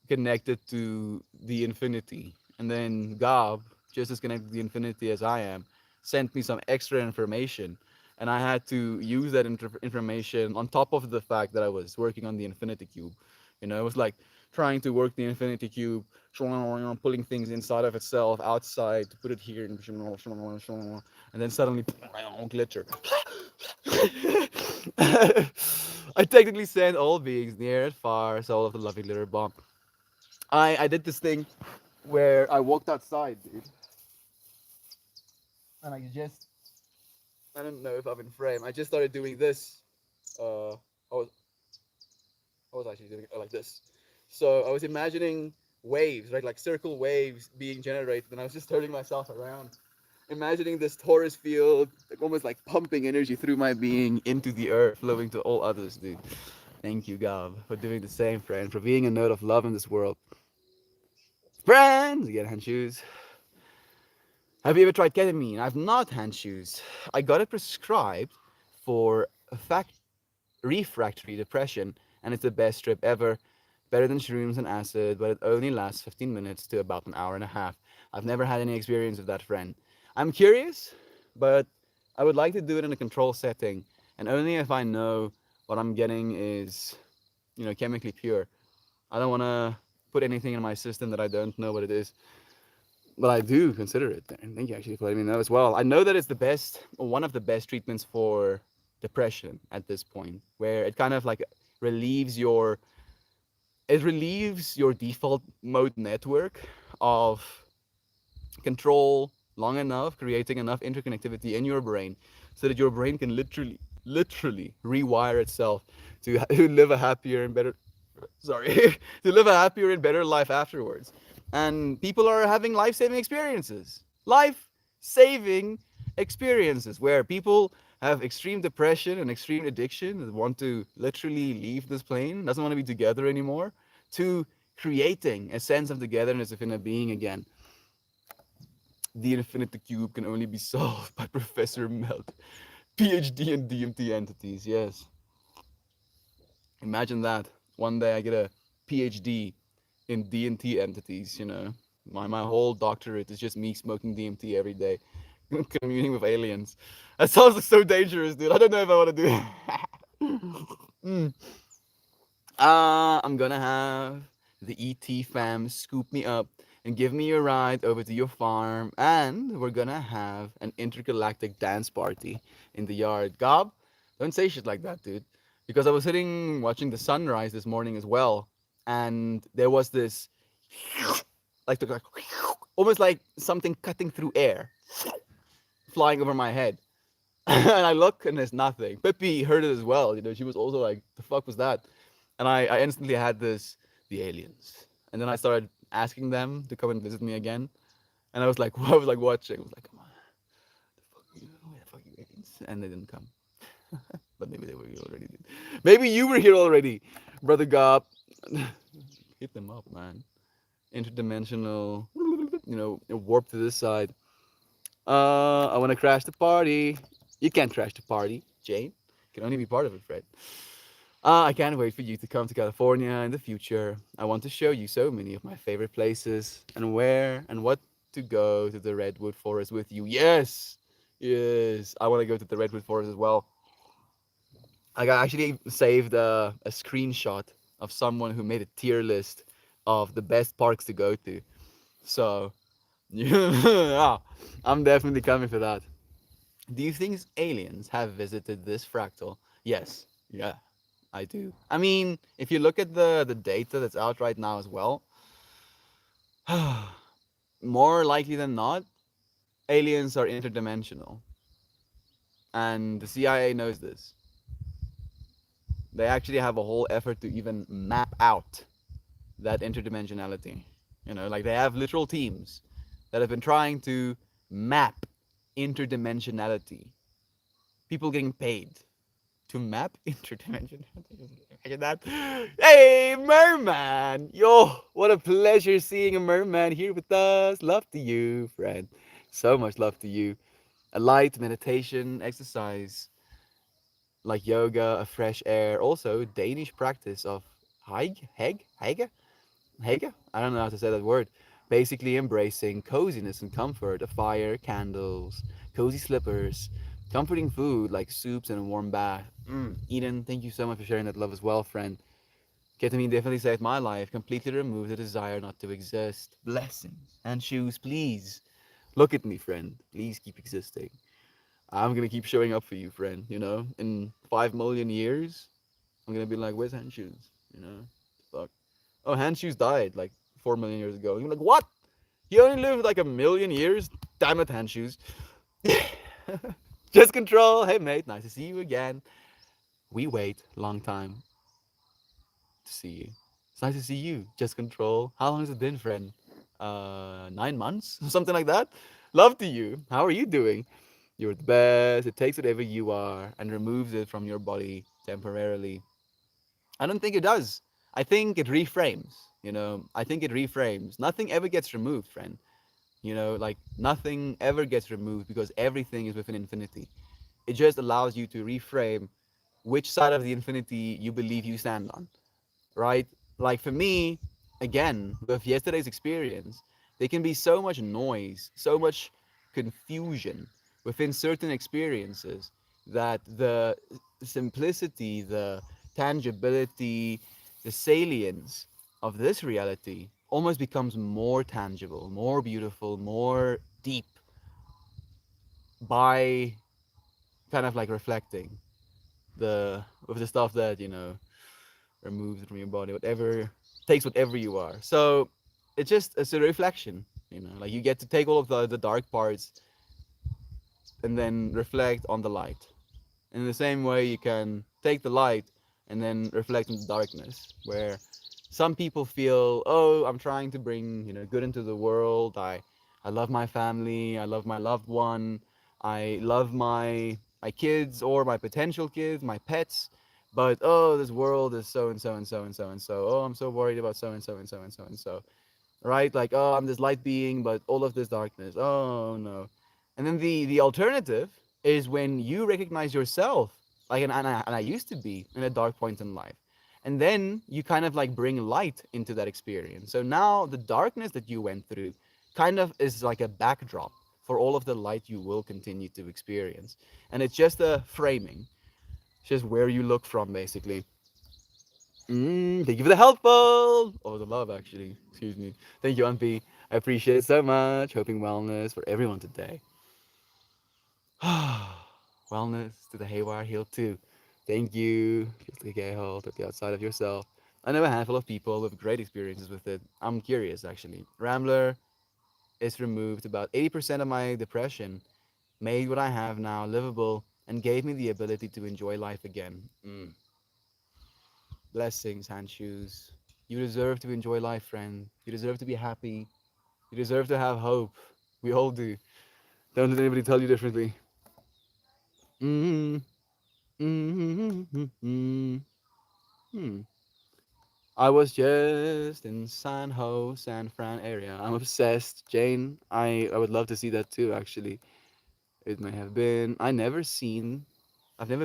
connected to the infinity. And then Gob, just as connected to the infinity as I am, sent me some extra information. And I had to use that information on top of the fact that I was working on the infinity cube. It was like trying to work the infinity cube, pulling things inside of itself, outside, to put it here, and then suddenly, glitcher. I technically send all beings near and far, soul of the lovely glitter bomb. I did this thing where I walked outside, dude, and I don't know if I'm in frame. I just started doing this. I was actually doing it like this. So I was imagining waves, right, like circle waves being generated, and I was just turning myself around, imagining this torus field, like almost like pumping energy through my being into the earth, flowing to all others, dude. Thank you, Gav, for doing the same, friend, for being a note of love in this world. Friends, get hand shoes. Have you ever tried ketamine? I've not, hand shoes. I got it prescribed for refractory depression, and it's the best trip ever. Better than shrooms and acid, but it only lasts 15 minutes to about an hour and a half. I've never had any experience with that, friend. I'm curious, but I would like to do it in a control setting, and only if I know what I'm getting is, chemically pure. I don't want to put anything in my system that I don't know what it is, but I do consider it. And thank you actually for letting me know as well. I know that it's the best, or one of the best treatments for depression at this point, where it kind of like relieves your it relieves your default mode network of control long enough, creating enough interconnectivity in your brain so that your brain can literally rewire itself to live a happier and better sorry to live a happier and better life afterwards. And people are having life-saving experiences where people have extreme depression and extreme addiction and want to literally leave this plane, doesn't want to be together anymore, to creating a sense of togetherness within a being again. The infinite cube can only be solved by Professor Melt, PhD in DMT entities. Yes, imagine that. One day I get a PhD in DMT entities. My whole doctorate is just me smoking DMT every day, communing with aliens. That sounds so dangerous, dude. I don't know if I want to do it. mm. I'm gonna have the ET fam scoop me up and give me a ride over to your farm, and we're gonna have an intergalactic dance party in the yard. Gob, don't say shit like that, dude. Because I was sitting watching the sunrise this morning as well, and there was this like almost like something cutting through air, flying over my head. And I look and there's nothing. Pippi heard it as well. She was also like, "The fuck was that?" And I instantly had this, the aliens. And then I started asking them to come and visit me again. And I was like, I was like watching. I was like, "Come on, where the fuck you aliens?" And they didn't come. But maybe they were here already. Dude. Maybe you were here already, brother Gob. Hit them up, man. Interdimensional, warp to this side. I want to crash the party. You can't crash the party, Jane. You can only be part of it, Fred. I can't wait for you to come to California in the future. I want to show you so many of my favorite places and where and what to go to the Redwood Forest with you. Yes, yes. I want to go to the Redwood Forest as well. I got actually saved a screenshot of someone who made a tier list of the best parks to go to. So, yeah, I'm definitely coming for that. Do you think aliens have visited this fractal? Yes. Yeah, I do. I mean, if you look at the data that's out right now as well, more likely than not, aliens are interdimensional. And the CIA knows this. They actually have a whole effort to even map out that interdimensionality. Like they have literal teams that have been trying to map interdimensionality. People getting paid to map interdimensionality. Imagine that. Hey, merman! Yo, what a pleasure seeing a merman here with us. Love to you, friend. So much love to you. A light meditation exercise like yoga, a fresh air, also Danish practice of hege. I don't know how to say that word. Basically embracing coziness and comfort, a fire, candles, cozy slippers, comforting food like soups and a warm bath. Eden, thank you so much for sharing that love as well, friend. Ketamine definitely saved my life. Completely removed the desire not to exist. Blessings and shoes, please. Look at me, friend. Please keep existing. I'm gonna keep showing up for you, friend. In 5 million years, I'm gonna be like, "Where's hand shoes?" Fuck. Oh, hand shoes died like 4 million years ago. You're like, what? He only lived like 1 million years. Damn it, hand shoes. Just control. Hey, mate. Nice to see you again. We wait a long time to see you. It's nice to see you. Just control. How long has it been, friend? 9 months, something like that. Love to you. How are you doing? You're the best. It takes whatever you are and removes it from your body temporarily. I don't think it does. I think it reframes. I think it reframes. Nothing ever gets removed, friend. Like nothing ever gets removed because everything is within infinity. It just allows you to reframe which side of the infinity you believe you stand on, right? Like for me, again, with yesterday's experience, there can be so much noise, so much confusion within certain experiences that the simplicity, the tangibility, the salience of this reality almost becomes more tangible, more beautiful, more deep by kind of like reflecting the with the stuff that removes it from your body, whatever takes whatever you are. So it's a reflection, like you get to take all of the dark parts and then reflect on the light. In the same way, you can take the light and then reflect on the darkness, where some people feel, oh, I'm trying to bring good into the world. I love my family. I love my loved one. I love my kids or my potential kids, my pets. But oh, this world is so and so and so and so and so. Oh, I'm so worried about so and so and so and so and so, right? Like, oh, I'm this light being, but all of this darkness. Oh no. And then the alternative is when you recognize yourself, like, and I used to be in a dark point in life, and then you kind of like bring light into that experience. So now the darkness that you went through kind of is like a backdrop for all of the light you will continue to experience, and it's just a framing. It's just where you look from, basically. Thank you for the helpful. Oh, the love, actually. Excuse me. Thank you, Auntie. I appreciate it so much. Hoping wellness for everyone today. Wellness to the haywire healed too. Thank you. Just to get hold of the outside of yourself. I know a handful of people with great experiences with it. I'm curious, actually. Rambler is removed about 80% of my depression, made what I have now livable, and gave me the ability to enjoy life again. Blessings, handshoes. You deserve to enjoy life, friend. You deserve to be happy. You deserve to have hope. We all do. Don't let anybody tell you differently. Mm-hmm. Mm-hmm. Hmm. I was just in San Fran area. I'm obsessed, Jane. I would love to see that too. Actually, it may have been. I've never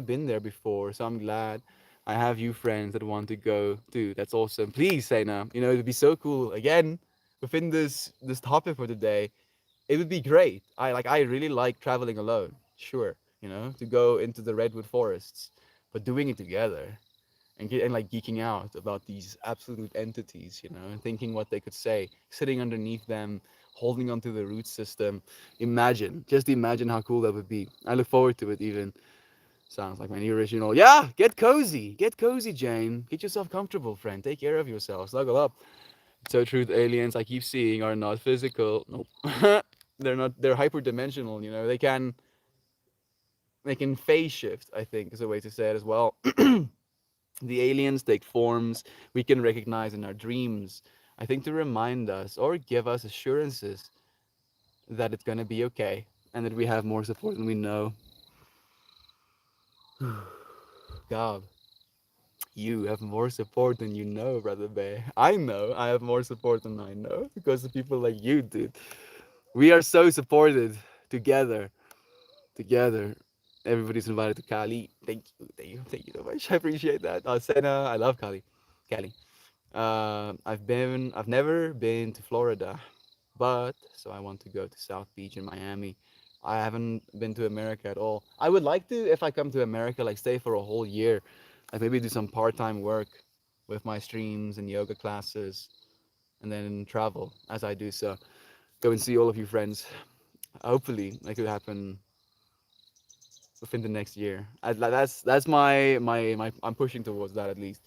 been there before, so I'm glad I have you friends that want to go too. That's awesome. Please say no. It would be so cool. Again, within this topic for today, it would be great. I really like traveling alone. Sure, to go into the redwood forests, but doing it together and like geeking out about these absolute entities, and thinking what they could say, sitting underneath them, holding onto the root system. Just imagine how cool that would be. I look forward to it even. Sounds like my new original. Yeah, get cozy, Jane. Get yourself comfortable, friend. Take care of yourself. Snuggle up. So true, the aliens I keep seeing are not physical. Nope. They're not. They're hyperdimensional. They can phase shift. I think is a way to say it as well. The aliens take forms we can recognize in our dreams. I think to remind us or give us assurances that it's gonna be okay and that we have more support than we know. God, you have more support than you know, brother Bay. I know I have more support than I know because of people like you, dude. We are so supported together. Together. Everybody's invited to Cali. Thank you so much. I appreciate that. Sena, I love Cali. Cali. I've never been to Florida, but so I want to go to South Beach in Miami. I haven't been to America at all. I would like to, if I come to America, like stay for a whole year, like maybe do some part-time work with my streams and yoga classes, and then travel as I do so. Go and see all of you friends. Hopefully, that could happen within the next year. That's my I'm pushing towards that at least.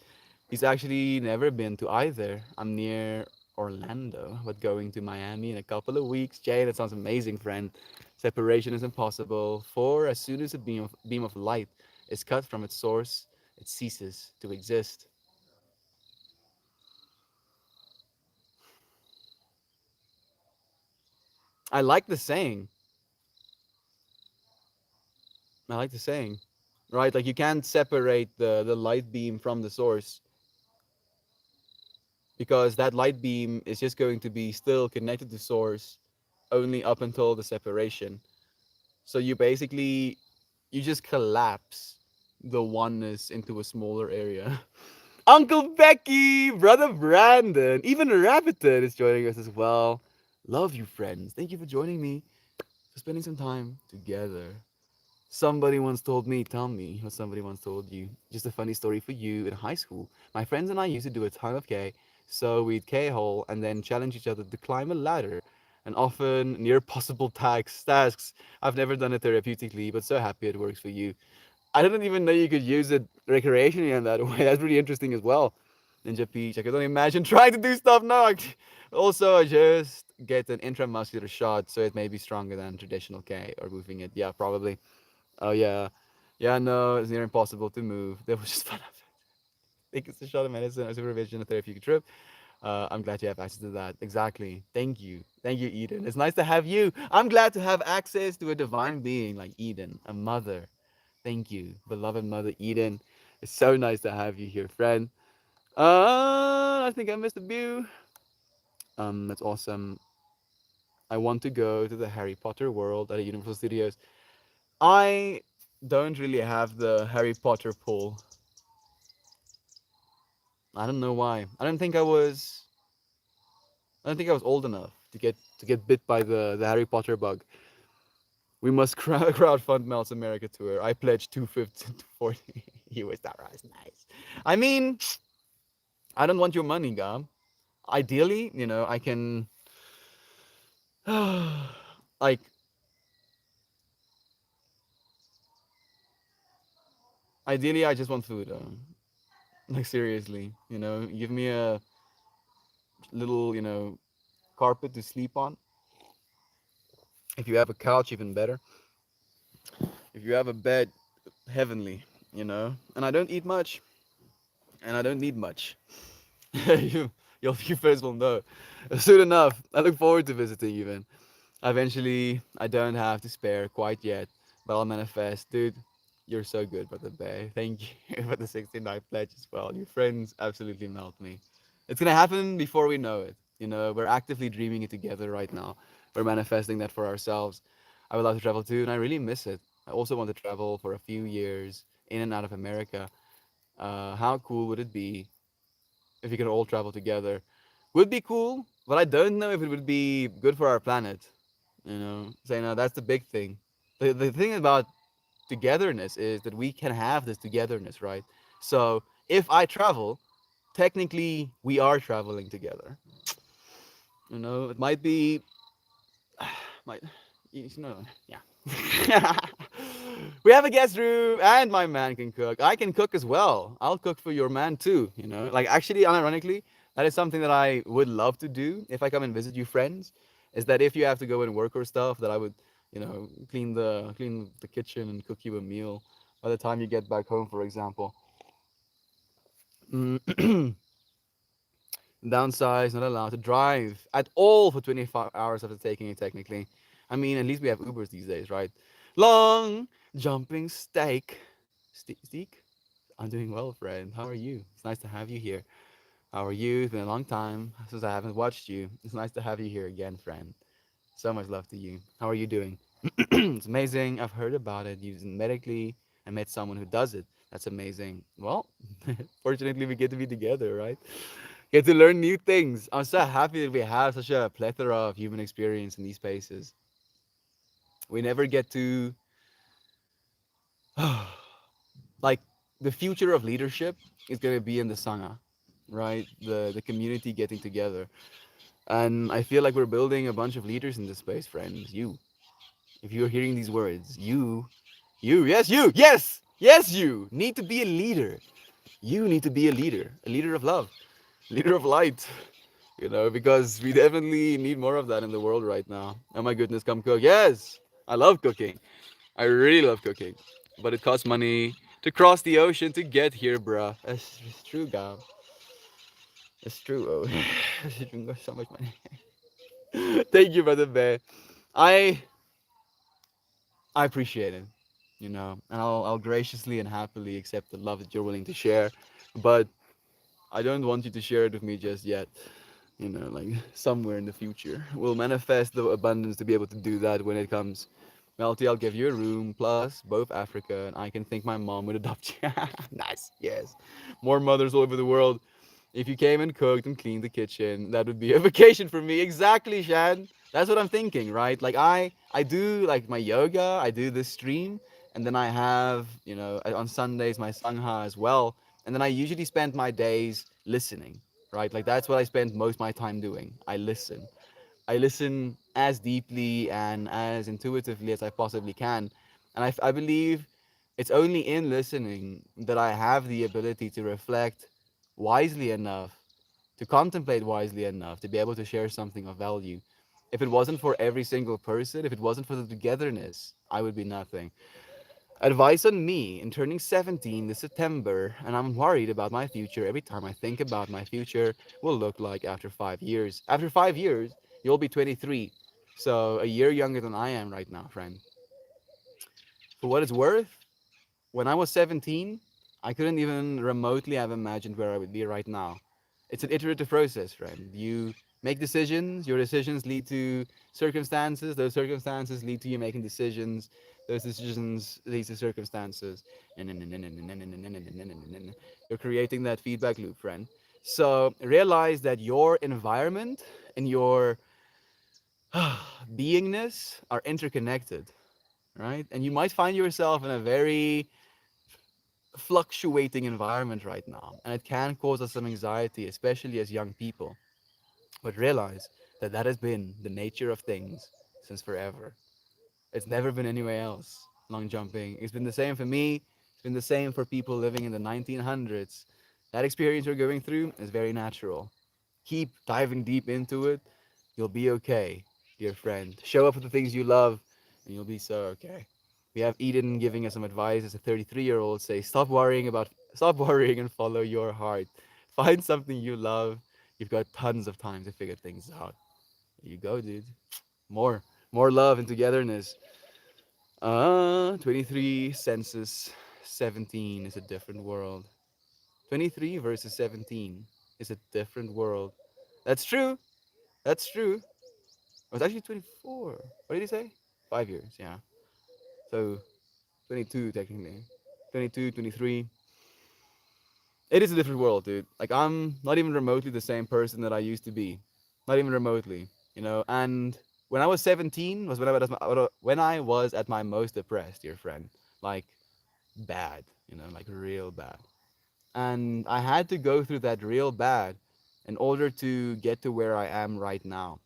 He's actually never been to either. I'm near Orlando, but going to Miami in a couple of weeks. Jay, that sounds amazing, friend. Separation is impossible, for as soon as a beam of light is cut from its source, it ceases to exist. I like the saying. I like the saying. Right? Like you can't separate the light beam from the source because that light beam is just going to be still connected to source only up until the separation. So you just collapse the oneness into a smaller area. Uncle Becky, brother Brandon, even Rabbiton is joining us as well. Love you, friends. Thank you for joining me, for spending some time together. Somebody once told me, tell me what somebody once told you. Just a funny story for you in high school. My friends and I used to do a ton of K, so we'd K hole and then challenge each other to climb a ladder, and often near possible tasks. I've never done it therapeutically, but so happy it works for you. I didn't even know you could use it recreationally in that way. That's pretty interesting as well. Ninja Peach, I could only imagine trying to do stuff now. Also, I just get an intramuscular shot, so it may be stronger than traditional K or moving it. Yeah, probably. Oh yeah, yeah. No, it's near impossible to move. That was just fun of it. Think it's a shot of medicine or supervision, a therapeutic trip. I'm glad you have access to that. Exactly. Thank you, Eden. It's nice to have you. I'm glad to have access to a divine being like Eden, a mother. Thank you, beloved mother Eden. It's so nice to have you here, friend. I think I missed a view. That's awesome. I want to go to the Harry Potter world at Universal Studios. I don't really have the Harry Potter pull. I don't know why. I don't think I was old enough to get bit by the Harry Potter bug. We must crowdfund Mel's America tour. I pledge 250 to 40 US dollars. Nice. I mean, I don't want your money, Gam. Ideally, I can like ideally I just want food. Like seriously, give me a little, carpet to sleep on. If you have a couch, even better. If you have a bed, heavenly, And I don't eat much, and I don't need much. you, you first will know. Soon enough. I look forward to visiting you, man. Eventually, I don't have to spare quite yet, but I'll manifest. Dude, you're so good, Brother Bay. Thank you for the 69 pledge as well. Your friends absolutely melt me. It's gonna happen before we know it. We're actively dreaming it together right now. We're manifesting that for ourselves. I would love to travel too, and I really miss it. I also want to travel for a few years in and out of America. How cool would it be if we could all travel together? Would be cool, but I don't know if it would be good for our planet. So that's the big thing. The thing about togetherness is that we can have this togetherness, right? So if I travel, technically we are traveling together. It might be, might, yeah. We have a guest room, and my man can cook. I can cook as well. I'll cook for your man too. Like actually, unironically, that is something that I would love to do if I come and visit you, friends. Is that if you have to go and work or stuff, that I would, clean the kitchen and cook you a meal by the time you get back home, for example. Mm, Downsize, not allowed to drive at all for 25 hours after taking it, technically. I mean, at least we have Ubers these days, right? Long jumping steak. Steak? I'm doing well, friend. How are you? It's nice to have you here. How are you? It's been a long time since I haven't watched you. It's nice to have you here again, friend. So much love to you. How are you doing? It's amazing. I've heard about it using medically. I met someone who does it. That's amazing. Well, fortunately, we get to be together, right? Get to learn new things. I'm so happy that we have such a plethora of human experience in these spaces. We never get to, like, the future of leadership is going to be in the Sangha, right? The community getting together. And I feel like we're building a bunch of leaders in this space, friends. If you're hearing these words, yes, you need to be a leader. You need to be a leader of love, leader of light. Because we definitely need more of that in the world right now. Oh my goodness, come cook. Yes, I love cooking. I really love cooking. But it costs money to cross the ocean to get here, bruh. It's true, Gav. It's true. Oh, it costs so much money. Thank you, brother Bear. I I appreciate it, and I'll graciously and happily accept the love that you're willing to share. But I don't want you to share it with me just yet. Like somewhere in the future. We'll manifest the abundance to be able to do that when it comes. Melty, I'll give you a room plus both Africa, and I can think my mom would adopt you. Nice, yes. More mothers all over the world. If you came and cooked and cleaned the kitchen, that would be a vacation for me. Exactly, Shan. That's what I'm thinking, right? Like I do like my yoga, I do this stream, and then I have, on Sundays my sangha as well. And then I usually spend my days listening, right? Like that's what I spend most of my time doing. I listen. I listen as deeply and as intuitively as I possibly can. And I believe it's only in listening that I have the ability to reflect wisely enough, to contemplate wisely enough, to be able to share something of value. If it wasn't for every single person, if it wasn't for the togetherness, I would be nothing. Advice on me in turning 17 this September, and I'm worried about my future every time I think about my future will look like after 5 years. After 5 years, you'll be 23, so a year younger than I am right now, friend. For what it's worth, when I was 17, I couldn't even remotely have imagined where I would be right now. It's an iterative process, friend. You make decisions, your decisions lead to circumstances, those circumstances lead to you making decisions, those decisions lead to circumstances. You're creating that feedback loop, friend. So realize that your environment and your beingness are interconnected, right? And you might find yourself in a very fluctuating environment right now, and it can cause us some anxiety, especially as young people. But realize that that has been the nature of things since forever. It's never been anywhere else. Long jumping. It's been the same for me. It's been the same for people living in the 1900s. That experience you're going through is very natural. Keep diving deep into it. You'll be okay, dear friend. Show up for the things you love, and you'll be so okay. We have Eden giving us some advice as a 33-year-old. Say, stop worrying and follow your heart. Find something you love. You've got tons of time to figure things out. There you go, dude. More, more love and togetherness. 23 census 17 is a different world. 23 versus 17 is a different world. That's true. That's true. Oh, it's actually 24. What did he say? 5 years, yeah. So 22 technically. 22, 23. It is a different world, dude. Like I'm not even remotely the same person that I used to be. Not even remotely, And when I was 17 was when I was at my most depressed, dear friend. Like bad, like real bad. And I had to go through that real bad in order to get to where I am right now.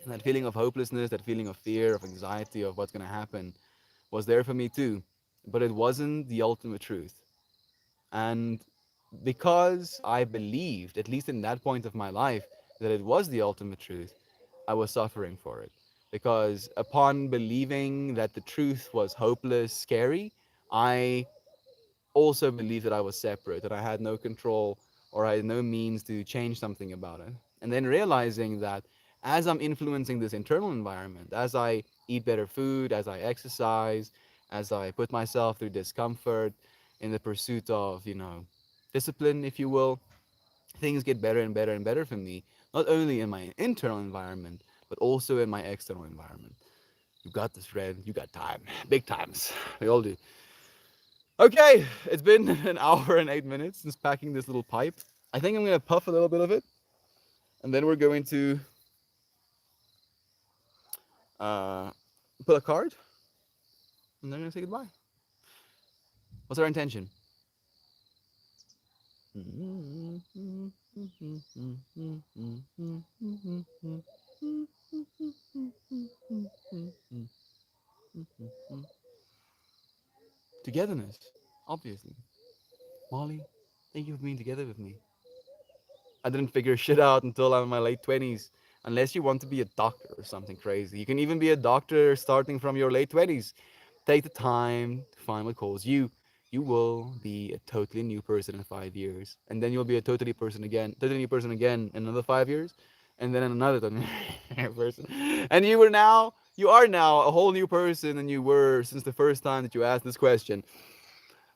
And that feeling of hopelessness, that feeling of fear, of anxiety, of what's going to happen was there for me too. But it wasn't the ultimate truth. And because I believed, at least in that point of my life, that it was the ultimate truth, I was suffering for it. Because upon believing that the truth was hopeless, scary, I also believed that I was separate, that I had no control or I had no means to change something about it. And then realizing that as I'm influencing this internal environment, as I eat better food, as I exercise, as I put myself through discomfort in the pursuit of, discipline, if you will, things get better and better and better for me, not only in my internal environment, but also in my external environment. You got this, Red. You got time. Big times. We all do. Okay, it's been an hour and 8 minutes since packing this little pipe. I think I'm gonna puff a little bit of it, and then we're going to uh, put a card, and then we're gonna say goodbye. What's our intention? Togetherness, obviously. Molly, thank you for being together with me. I didn't figure shit out until I'm in my late 20s. Unless you want to be a doctor or something crazy. You can even be a doctor starting from your late 20s. Take the time to find what calls you. You will be a totally new person in 5 years. And then you'll be a totally new person again in another 5 years. And then another totally new person. And you are now a whole new person than you were since the first time that you asked this question.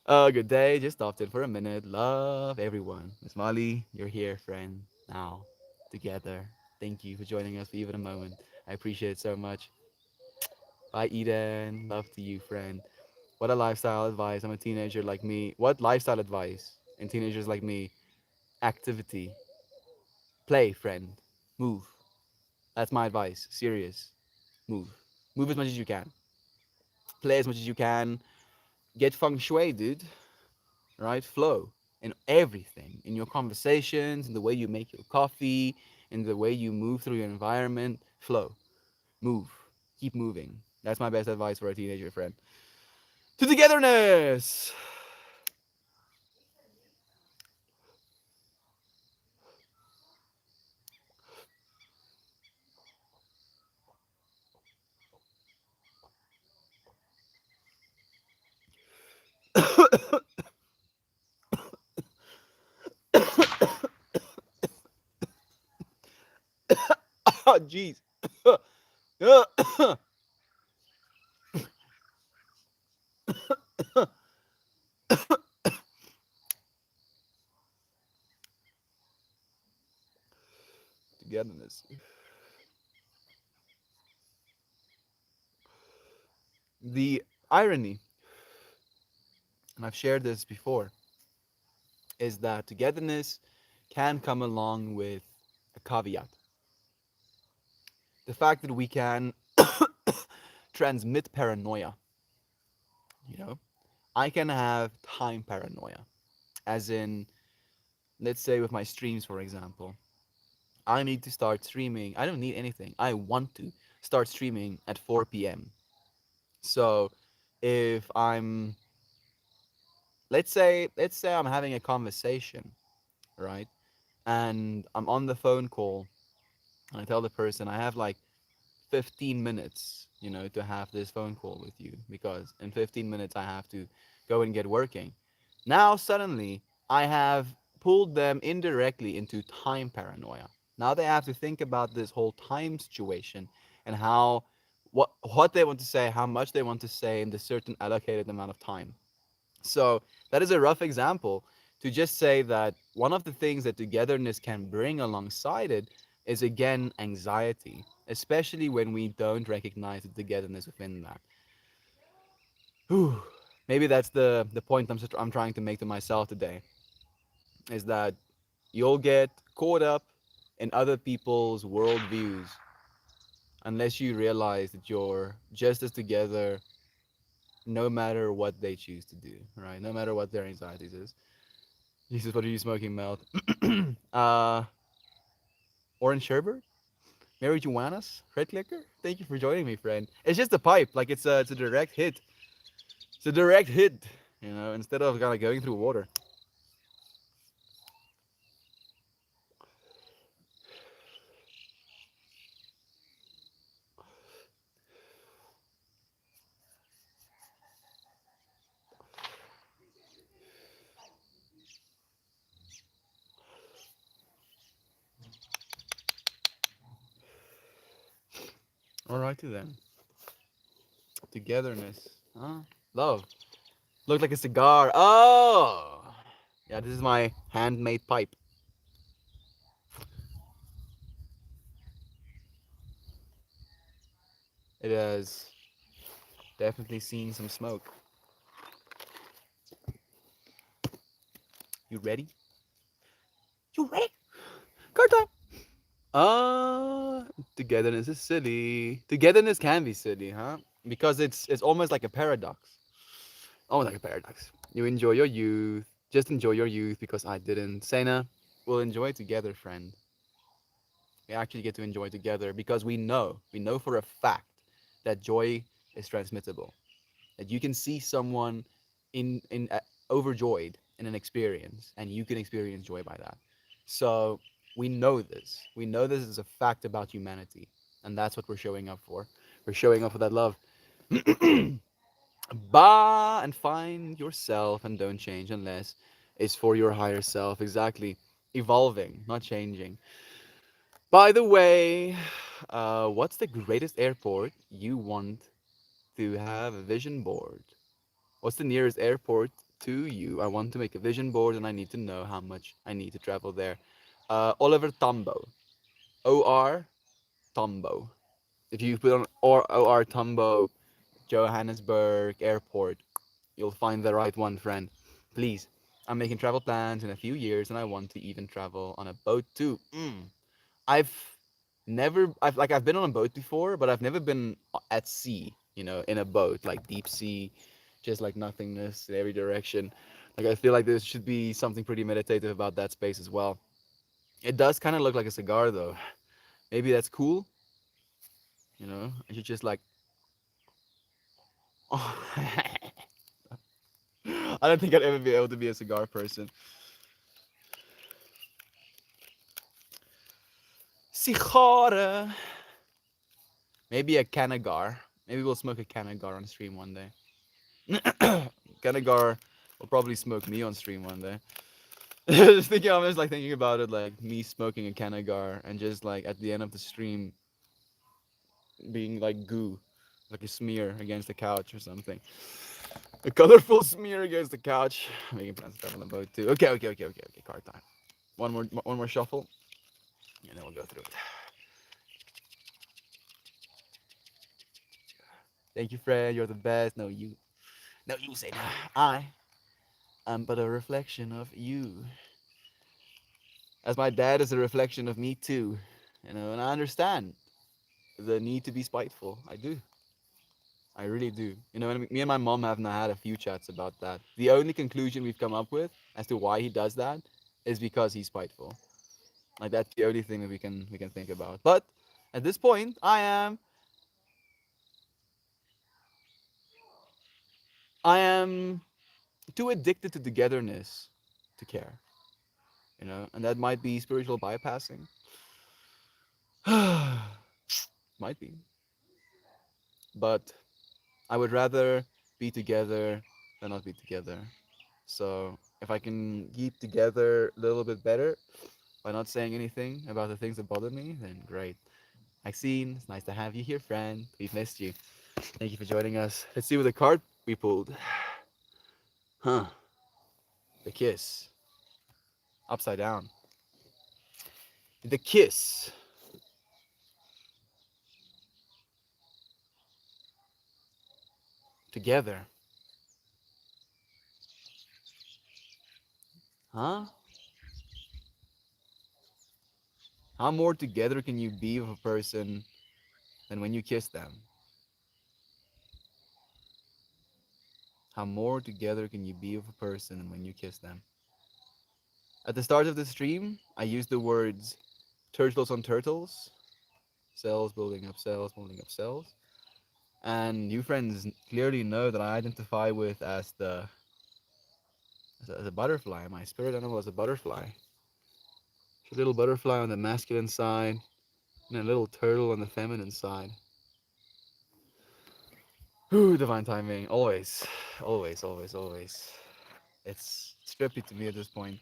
Good day. Just stopped in for a minute. Love everyone. Miss Molly, you're here, friend. Now, together. Thank you for joining us for even a moment. I appreciate it so much. Bye, Eden. Love to you, friend. What a lifestyle advice. I'm a teenager like me. What lifestyle advice? And teenagers like me. Activity. Play, friend. Move. That's my advice. Serious. Move. Move as much as you can. Play as much as you can. Get feng shui, dude. Right? Flow in everything. In your conversations, in the way you make your coffee, in the way you move through your environment. Flow. Move. Keep moving. That's my best advice for a teenager friend. To togetherness. Oh, jeez. Togetherness. The irony, and I've shared this before, is that togetherness can come along with a caveat. The fact that we can transmit paranoia. You know, I can have time paranoia, as in, let's say with my streams, for example, I need to start streaming. I don't need anything. I want to start streaming at 4 p.m. So if I'm, let's say I'm having a conversation, right? And I'm on the phone call and I tell the person I have like 15 minutes, to have this phone call with you because in 15 minutes I have to go and get working. Now suddenly I have pulled them indirectly into time paranoia. Now they have to think about this whole time situation and how what they want to say, how much they want to say in the certain allocated amount of time. So that is a rough example to just say that one of the things that togetherness can bring alongside it is again anxiety, especially when we don't recognize the togetherness within that. Whew. Maybe that's the point I'm trying to make to myself today is that you'll get caught up in other people's worldviews unless you realize that you're just as together no matter what they choose to do, right? No matter what their anxieties is. Jesus, what are you smoking, Melt? uh, Orange Sherbert? Mary Joannas? Red Clicker? Thank you for joining me, friend. It's just a pipe, like it's a direct hit. It's a direct hit, instead of kind of going through water. Alrighty then. Togetherness. Huh? Love. Looks like a cigar. Oh! Yeah, this is my handmade pipe. It has definitely seen some smoke. You ready? You ready? Go time! Uh, Togetherness is silly. Togetherness can be silly, huh? Because it's almost like a paradox. Almost like a paradox. You enjoy your youth, just enjoy your youth because I didn't. Sena, we'll enjoy together, friend. We actually get to enjoy together because we know for a fact that joy is transmittable. That you can see someone in overjoyed in an experience, and you can experience joy by that. So we know this. We know this is a fact about humanity, and that's what we're showing up for. We're showing up for that love. Bah and find yourself and don't change unless it's for your higher self. Exactly. Evolving, not changing. By the way, what's the greatest airport you want to have a vision board? What's the nearest airport to you? I want to make a vision board and I need to know how much I need to travel there. Oliver Tambo. OR Tambo. If you put on or OR Tambo Johannesburg airport, you'll find the right one, friend. Please. I'm making travel plans in a few years, and I want to even travel on a boat too. I've I've been on a boat before, but I've never been at sea, in a boat, like deep sea, just like nothingness in every direction. Like I feel like there should be something pretty meditative about that space as well. It does kind of look like a cigar though. Maybe that's cool, I should just like I don't think I'd ever be able to be a cigar person. Cigar. Maybe a Canagar. Maybe we'll smoke a Canagar on stream one day. Canagar will probably smoke me on stream one day. Just thinking, I'm just like thinking about it, like me smoking a Canagar and just like at the end of the stream being like goo, like a smear against the couch or something. A colorful smear against the couch. Making plans to travel on the boat too. Okay. Card time. One more shuffle, and then we'll go through it. Thank you, Fred. You're the best. No, you. No, you say no. I am but a reflection of you. As my dad is a reflection of me too. And I understand the need to be spiteful. I do. I really do. And me and my mom have now had a few chats about that. The only conclusion we've come up with as to why he does that is because he's spiteful. Like that's the only thing that we can think about. But at this point, I am too addicted to togetherness to care. And that might be spiritual bypassing. Might be. But I would rather be together than not be together. So if I can keep together a little bit better by not saying anything about the things that bother me, then great. Maxine, it's nice to have you here, friend. We've missed you. Thank you for joining us. Let's see what the card we pulled. Huh. The kiss. Upside down. The kiss. Together. Huh? How more together can you be with a person than when you kiss them? How more together can you be with a person than when you kiss them? At the start of the stream, I used the words turtles on turtles, cells building up cells, building up cells. And you friends clearly know that I identify with as a butterfly. My spirit animal is a butterfly. A little butterfly on the masculine side, and a little turtle on the feminine side. Ooh, divine timing. Always. Always, always, always. It's trippy to me at this point.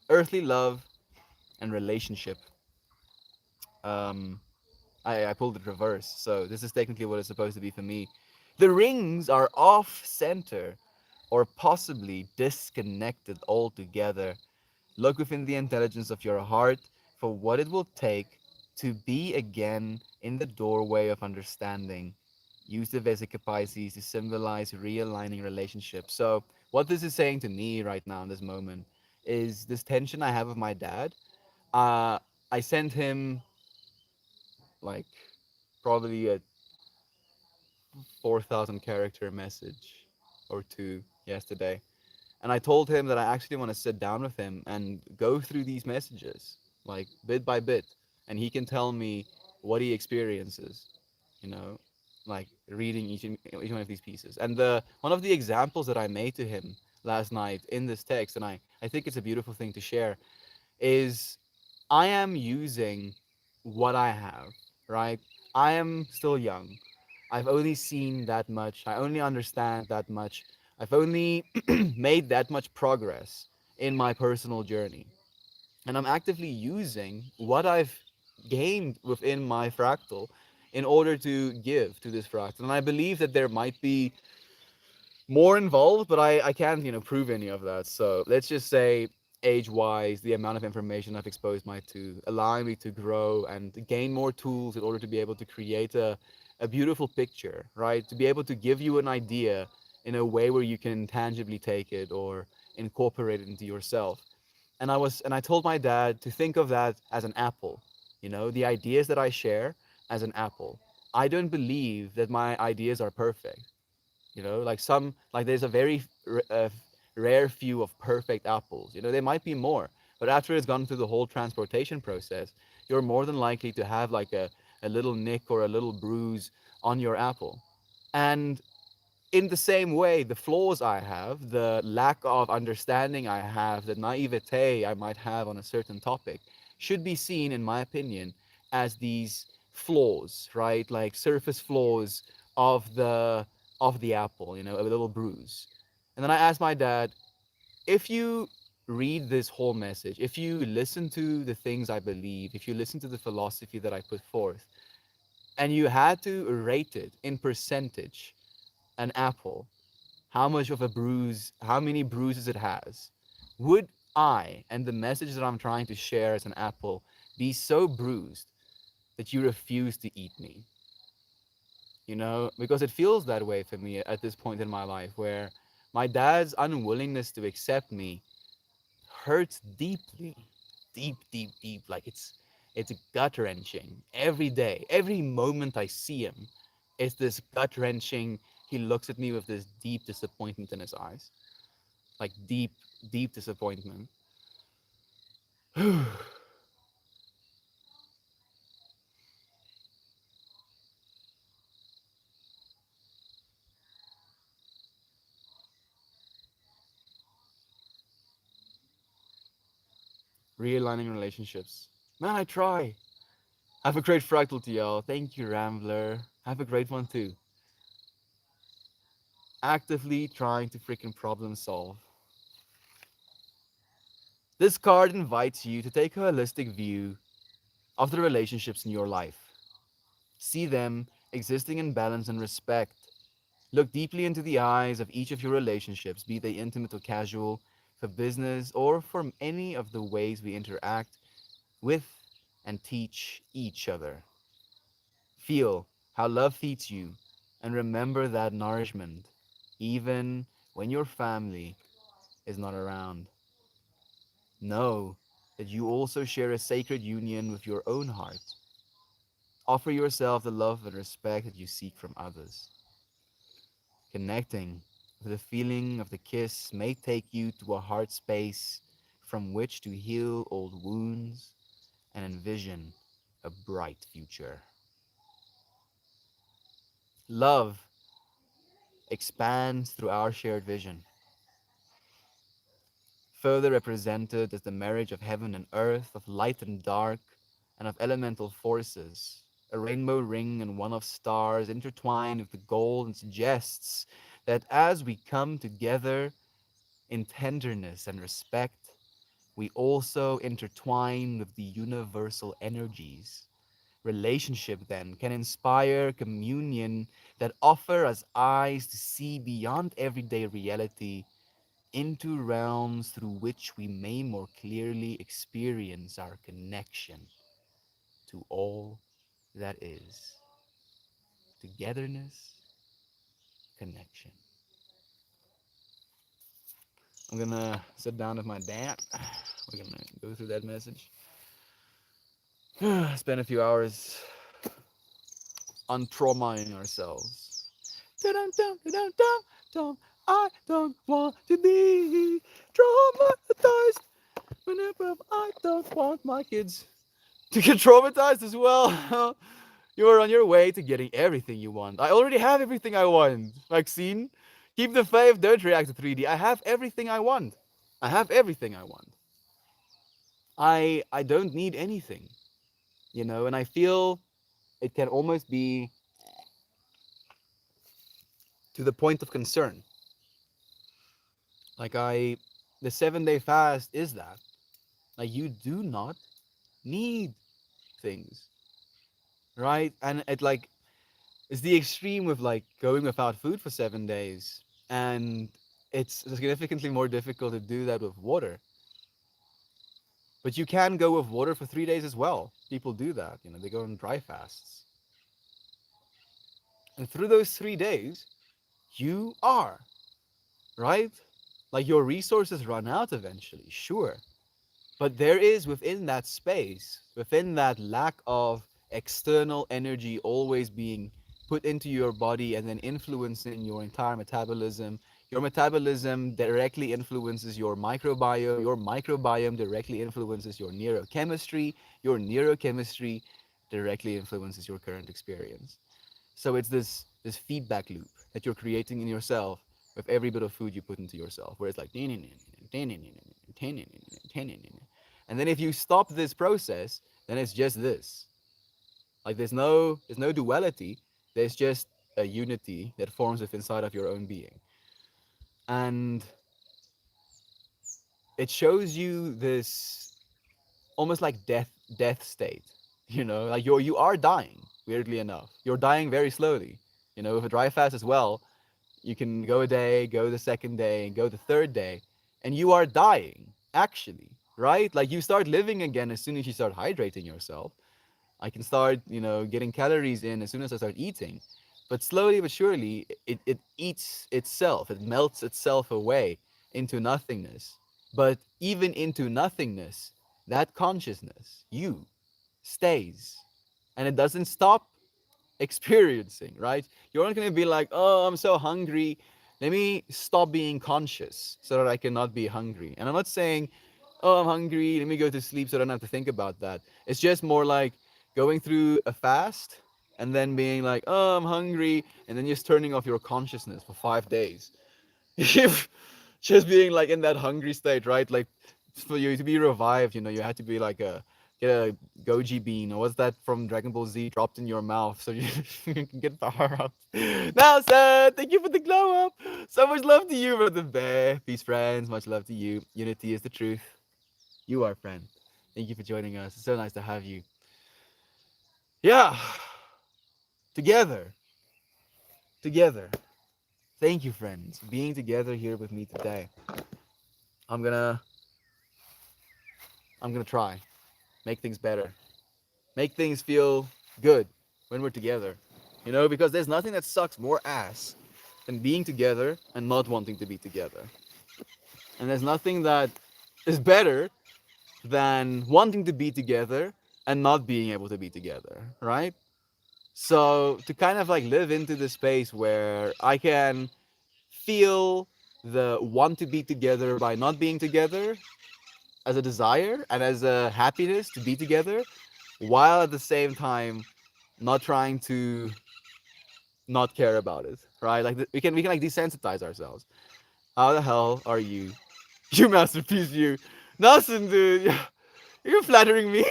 Earthly love and relationship. Um, I pulled it reverse, so this is technically what it's supposed to be for me. The rings are off center or possibly disconnected altogether. Look within the intelligence of your heart for what it will take to be again in the doorway of understanding. Use the Vesica Pisces to symbolize realigning relationships. So, what this is saying to me right now in this moment is this tension I have with my dad. Uh, I sent him like probably a 4,000 character message or two yesterday. And I told him that I actually want to sit down with him and go through these messages, like bit by bit. And he can tell me what he experiences, you know, like reading each one of these pieces. And one of the examples that I made to him last night in this text, and I think it's a beautiful thing to share, is I am using what I have, right? I am still young. I've only seen that much. I only understand that much. I've only made that much progress in my personal journey. And I'm actively using what I've gained within my fractal in order to give to this fractal. And I believe that there might be more involved, but I can't, prove any of that. So let's just say age wise, the amount of information I've exposed my to, allowing me to grow and gain more tools in order to be able to create a beautiful picture, right? To be able to give you an idea in a way where you can tangibly take it or incorporate it into yourself. And I told my dad to think of that as an apple, the ideas that I share as an apple. I don't believe that my ideas are perfect. Like there's a very rare few of perfect apples. There might be more, but after it's gone through the whole transportation process, you're more than likely to have like a little nick or a little bruise on your apple. And in the same way, the flaws I have, the lack of understanding I have, the naivete I might have on a certain topic, should be seen, in my opinion, as these flaws, right? Like surface flaws of the apple, a little bruise. And then I asked my dad, if you read this whole message, if you listen to the things I believe, if you listen to the philosophy that I put forth, and you had to rate it in percentage, an apple, how much of a bruise, how many bruises it has, would I and the message that I'm trying to share as an apple be so bruised that you refuse to eat me? Because it feels that way for me at this point in my life where my dad's unwillingness to accept me hurts deeply, deep, deep, deep. Like it's gut wrenching every day, every moment I see him. It's this gut wrenching. He looks at me with this deep disappointment in his eyes, like deep, deep disappointment. Realigning relationships. Man, I try. Have a great fractal to y'all. Thank you, Rambler. Have a great one too. Actively trying to freaking problem solve. This card invites you to take a holistic view of the relationships in your life. See them existing in balance and respect. Look deeply into the eyes of each of your relationships, be they intimate or casual, for business, or from any of the ways we interact with and teach each other. Feel how love feeds you and remember that nourishment, even when your family is not around. Know that you also share a sacred union with your own heart. Offer yourself the love and respect that you seek from others. Connecting with the feeling of the kiss may take you to a heart space from which to heal old wounds and envision a bright future. Love expands through our shared vision, further represented as the marriage of heaven and earth, of light and dark, and of elemental forces. A rainbow ring and one of stars intertwined with the gold and suggests that as we come together in tenderness and respect, we also intertwine with the universal energies. Relationship then can inspire communion that offer us eyes to see beyond everyday reality into realms through which we may more clearly experience our connection to all that is. Togetherness, connection. I'm gonna sit down with my dad. We're gonna go through that message. Spend a few hours untraumaing ourselves. Dun, dun, dun, dun, dun, dun. I don't want to be traumatized whenever I don't want my kids to get traumatized as well. You are on your way to getting everything you want. I already have everything I want. Maxine, keep the faith, don't react to 3D. I have everything I want. I have everything I want. I don't need anything, and I feel it can almost be to the point of concern. Like the 7-day fast is that. Like you do not need things, right? And it's the extreme with like going without food for 7 days, and it's significantly more difficult to do that with water. But you can go with water for 3 days as well. People do that. They go on dry fasts. And through those 3 days, you are, right? Like your resources run out eventually, sure. But there is within that space, within that lack of external energy always being put into your body and then influencing your entire metabolism. Your metabolism directly influences your microbiome. Your microbiome directly influences your neurochemistry. Your neurochemistry directly influences your current experience. So it's this feedback loop that you're creating in yourself with every bit of food you put into yourself, where it's like, and then if you stop this process, then it's just this. Like there's no duality. There's just a unity that forms with inside of your own being, and it shows you this almost like death state. Like you are dying. Weirdly enough, you're dying very slowly. With a dry fast as well, you can go a day, go the second day, go the third day, and you are dying, actually, right? Like you start living again as soon as you start hydrating yourself. I can start, getting calories in as soon as I start eating. But slowly but surely, it eats itself, it melts itself away into nothingness. But even into nothingness, that consciousness, you, stays. And it doesn't stop experiencing, right? You're not going to be like, oh, I'm so hungry. Let me stop being conscious so that I cannot be hungry. And I'm not saying, oh, I'm hungry. Let me go to sleep so I don't have to think about that. It's just more like going through a fast and then being like, oh, I'm hungry. And then just turning off your consciousness for 5 days. Just being like in that hungry state, right? Like for you to be revived, you had to be like get a goji bean or what's that from Dragon Ball Z dropped in your mouth so you, you can get power up. Now, sir, thank you for the glow up. So much love to you, brother bear. Peace, friends. Much love to you. Unity is the truth. You are friend. Thank you for joining us. It's so nice to have you. Yeah, together, together. Thank you, friends, for being together here with me today. I'm gonna, I'm gonna try, make things better, make things feel good when we're together. Because there's nothing that sucks more ass than being together and not wanting to be together. And there's nothing that is better than wanting to be together and not being able to be together, right? So to kind of like live into the space where I can feel the want to be together by not being together as a desire and as a happiness to be together, while at the same time not trying to not care about it, right? Like we can like desensitize ourselves. How the hell are you, you masterpiece, you, Nelson, dude? You're flattering me.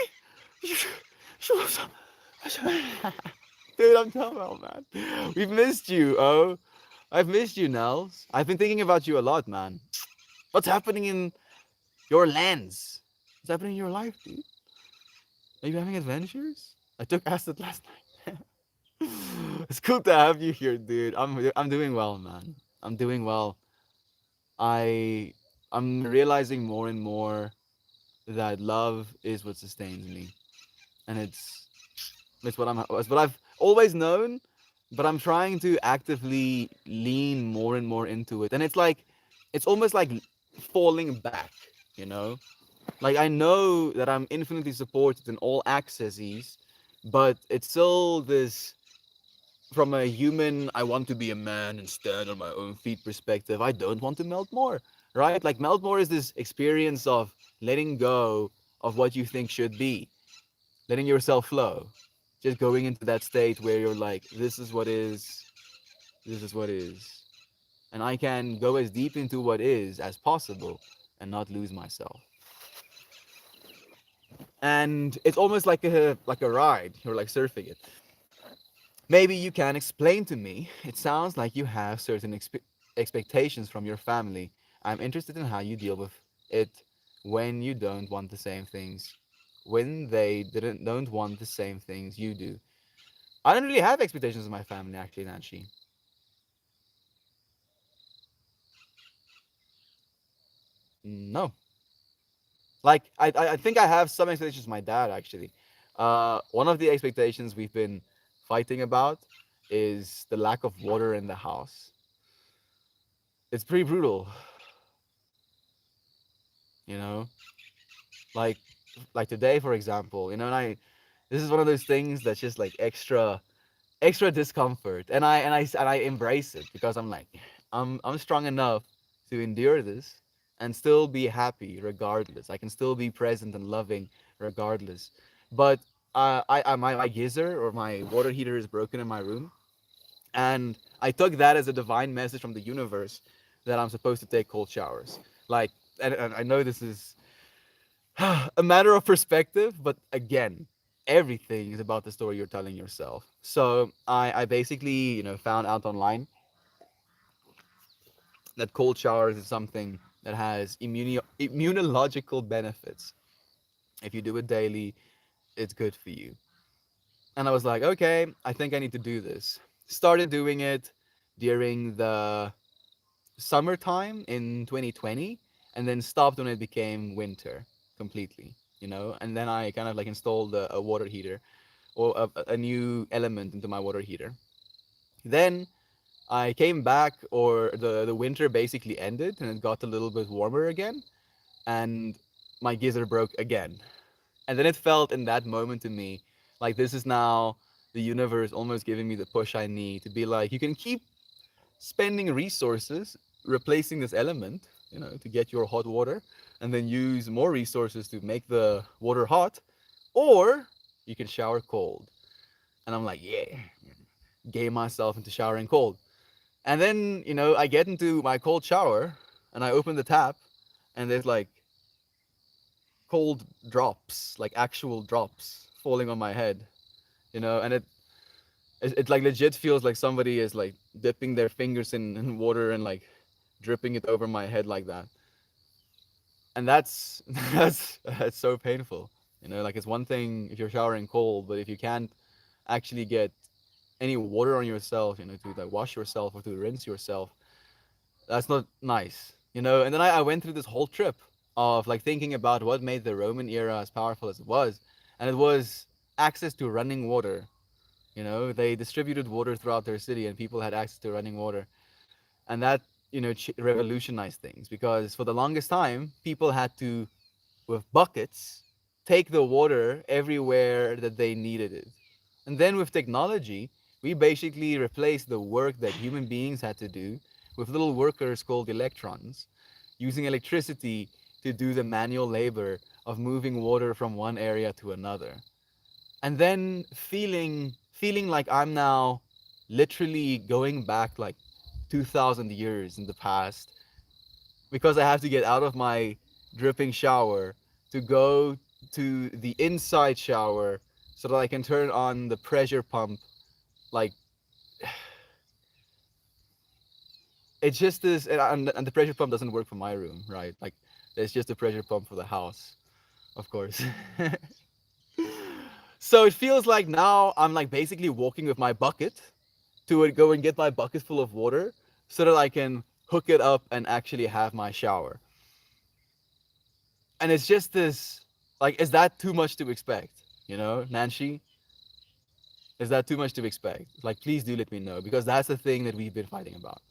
Dude, I'm telling you, man. We've missed you, oh. I've missed you, Nels. I've been thinking about you a lot, man. What's happening in your lands? What's happening in your life, dude? Are you having adventures? I took acid last night. It's cool to have you here, dude. I'm doing well, man. I'm doing well. I I'm realizing more and more that love is what sustains me, and it's what I've always known, but I'm trying to actively lean more and more into it, and it's almost like falling back, you know. Like I know that I'm infinitely supported in all accesses, but it's still this from a human, I want to be a man and stand on my own feet perspective. I don't want to melt more, right? Like melt more is this experience of letting go of what you think should be, letting yourself flow, just going into that state where you're like, this is what is, and I can go as deep into what is as possible and not lose myself. And it's almost like a ride. You're like surfing it. Maybe you can explain to me. It sounds like you have certain expectations from your family. I'm interested in how you deal with it when you don't want the same things, when they didn't don't want the same things you do. I don't really have expectations of my family, actually, Nancy. No, Like I think I have some expectations with my dad actually. One of the expectations we've been fighting about is the lack of water in the house. It's pretty brutal, you know. Like like today, for example, you know, and I this is one of those things that's just like extra discomfort, and I embrace it because I'm like, I'm strong enough to endure this and still be happy regardless. I can still be present and loving regardless. But my geyser or my water heater is broken in my room, and I took that as a divine message from the universe that I'm supposed to take cold showers. Like, and I know this is a matter of perspective, but again, everything is about the story you're telling yourself. So I basically, you know, found out online that cold showers is something that has immunological benefits. If you do it daily, it's good for you. And I was like, okay, I think I need to do this. Started doing it during the summertime in 2020, and then stopped when it became winter completely, you know. And then I kind of like installed a water heater or a new element into my water heater. Then I came back, or the winter basically ended, and it got a little bit warmer again, and my geyser broke again. And then it felt in that moment to me like this is now the universe almost giving me the push I need to be like, you can keep spending resources replacing this element, you know, to get your hot water, and then use more resources to make the water hot, or you can shower cold. And I'm like, yeah, game myself into showering cold. And then, you know, I get into my cold shower and I open the tap, and there's like cold drops, like actual drops falling on my head, you know, and it like legit feels like somebody is like dipping their fingers in water and like dripping it over my head like that. And that's that's so painful. You know, like it's one thing if you're showering cold, but if you can't actually get any water on yourself, you know, to like wash yourself or to rinse yourself, that's not nice. You know, and then I went through this whole trip of like thinking about what made the Roman era as powerful as it was, and it was access to running water. You know, they distributed water throughout their city, and people had access to running water, and that, you know, revolutionized things because for the longest time people had to, with buckets, take the water everywhere that they needed it. And then with technology, we basically replaced the work that human beings had to do with little workers called electrons, using electricity to do the manual labor of moving water from one area to another. And then feeling like I'm now literally going back like 2000 years in the past because I have to get out of my dripping shower to go to the inside shower so that I can turn on the pressure pump. Like, it's just this, and the pressure pump doesn't work for my room, right? Like, there's just a pressure pump for the house, of course. So it feels like now I'm like basically walking with my bucket to go and get my bucket full of water so that I can hook it up and actually have my shower. And it's just this, like, is that too much to expect? You know, Nancy, is that too much to expect? Like, please do let me know because that's the thing that we've been fighting about.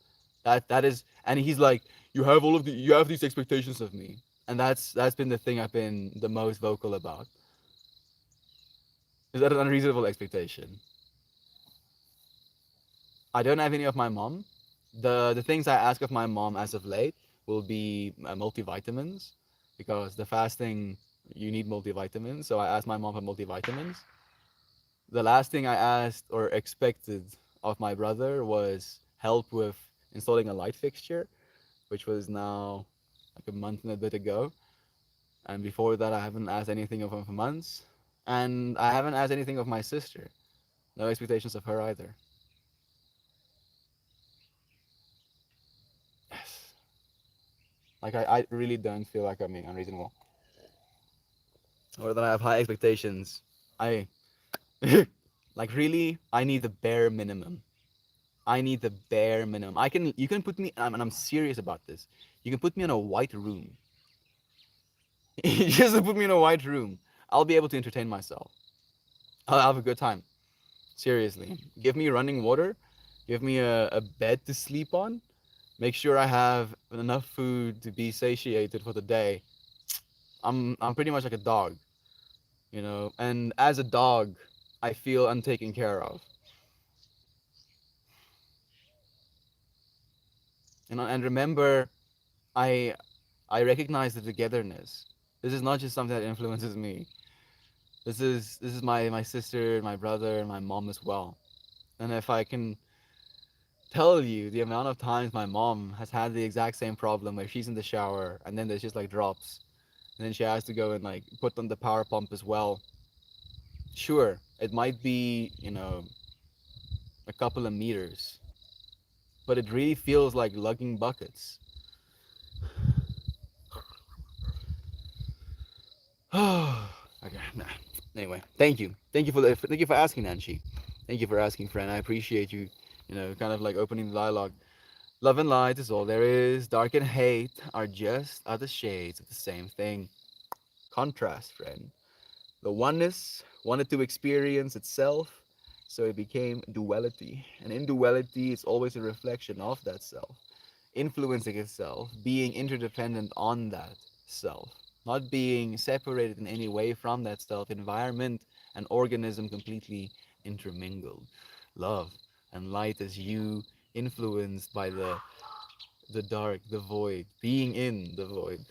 That is, and he's like, you have these expectations of me, and that's been the thing I've been the most vocal about. Is that an unreasonable expectation? I don't have any of my mom. The things I ask of my mom as of late will be multivitamins, because the fasting, you need multivitamins. So I asked my mom for multivitamins. The last thing I asked or expected of my brother was help with installing a light fixture, which was now like a month and a bit ago. And before that, I haven't asked anything of him for months. And I haven't asked anything of my sister. No expectations of her either. Yes. Like, I really don't feel like I'm being unreasonable or that I have high expectations. I, like, really, I need the bare minimum. I need the bare minimum. You can put me, and I'm serious about this. You can put me in a white room Just put me in a white room. I'll be able to entertain myself. I'll have a good time. Seriously. Give me running water. Give me a bed to sleep on. Make sure I have enough food to be satiated for the day. I'm pretty much like a dog, you know. And as a dog, I feel untaken care of. And remember, I I recognize the togetherness. This is not just something that influences me. This is my sister, my brother, and my mom as well. And if I can tell you the amount of times my mom has had the exact same problem where she's in the shower and then there's just like drops, and then she has to go and like put on the power pump as well. Sure, it might be, a couple of meters, but it really feels like lugging buckets. Okay, nah. Anyway, thank you for asking, Nancy. Thank you for asking, friend. I appreciate you. Kind of like opening the dialogue. Love and light is all there is. Dark and hate are just other shades of the same thing. Contrast, friend. The oneness wanted to experience itself, so it became duality. And in duality, it's always a reflection of that self, influencing itself, being interdependent on that self, not being separated in any way from that self, environment and organism completely intermingled. Love and light as you influenced by the dark, the void, being in the void.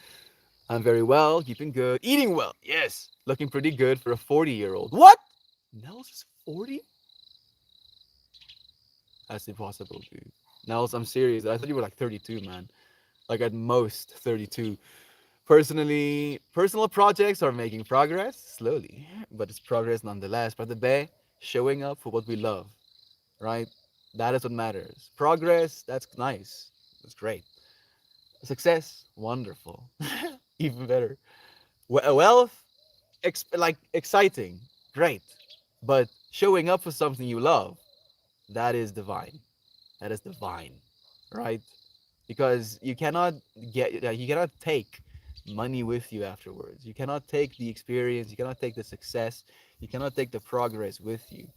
I'm very well, keeping good, eating well. Yes, looking pretty good for a 40-year-old. What? Nels is 40? That's impossible, dude. Nels, I'm serious. I thought you were like 32, man. Like at most 32. Personally, personal projects are making progress slowly, but it's progress nonetheless. Brother Bay, showing up for what we love, right? That is what matters. Progress, that's nice. That's great. Success, wonderful. Even better. Wealth, like exciting, great. But showing up for something you love, that is divine. That is divine, right? Because you cannot take money with you afterwards. You cannot take the experience, you cannot take the success, you cannot take the progress with you.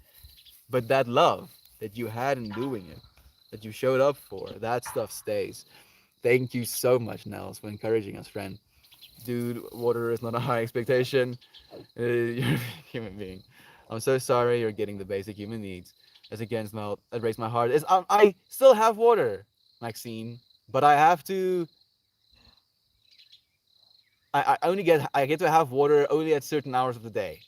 But that love that you had in doing it, that you showed up for, that stuff stays. Thank you so much, Nels, for encouraging us, friend. Dude, water is not a high expectation. You're a human being. I'm so sorry you're getting the basic human needs. As against melt, that breaks my heart. Is I still have water, Maxine, but I get to have water only at certain hours of the day,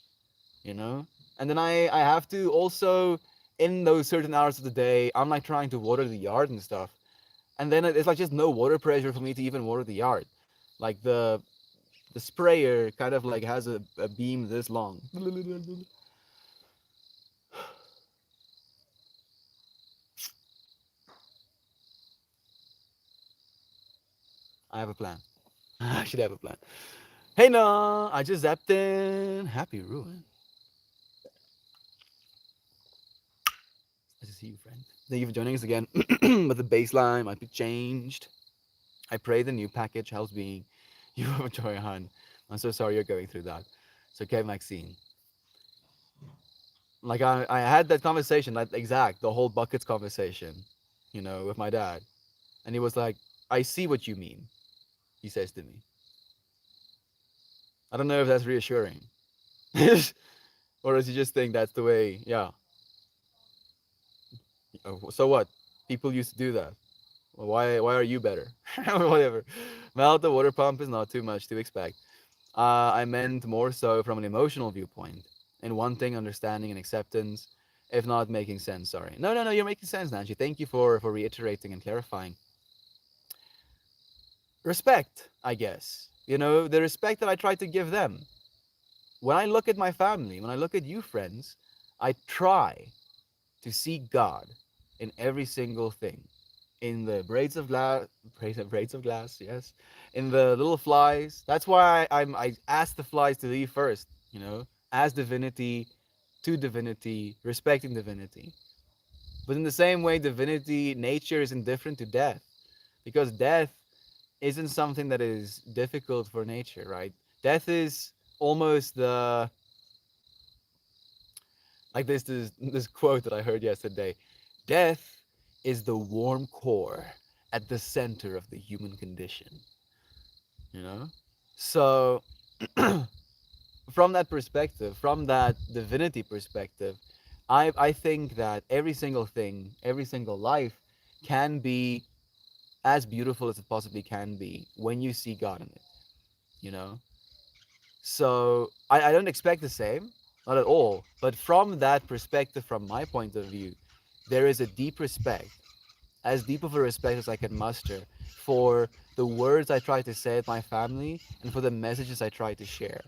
you know? And then I have to also in those certain hours of the day, I'm like trying to water the yard and stuff. And then it's like just no water pressure for me to even water the yard. Like the sprayer kind of like has a beam this long. I have a plan. I should have a plan. Hey no, I just zapped in. Happy ruin. Nice to see you, friend. Thank you for joining us again. But the baseline might be changed. I pray the new package helps being you have a joy, hon. I'm so sorry you're going through that. It's okay, Maxine. Like I had that conversation, that exact, the whole buckets conversation, with my dad. And he was like, I see what you mean, he says to me. I don't know if that's reassuring. Or does he just think that's the way, yeah. So what? People used to do that. Well, why are you better? Whatever. Well, the water pump is not too much to expect. I meant more so from an emotional viewpoint, in wanting understanding and acceptance, if not making sense. Sorry. No, no, no. You're making sense, Nancy. Thank you for reiterating and clarifying. Respect, I guess. The respect that I try to give them. When I look at my family, when I look at you, friends, I try to see God in every single thing. In the braids of glass, yes. In the little flies. That's why I ask the flies to leave first. As divinity to divinity, respecting divinity. But in the same way, divinity, nature is indifferent to death, because death isn't something that is difficult for nature, right? Death is almost the like this quote that I heard yesterday. Death is the warm core at the center of the human condition. You know, so from that perspective, from that divinity perspective, I think that every single thing, every single life, can be as beautiful as it possibly can be when you see God in it. You know, so I don't expect the same, not at all. But from that perspective, from my point of view, there is a deep respect, as deep of a respect as I can muster, for the words I try to say at my family and for the messages I try to share.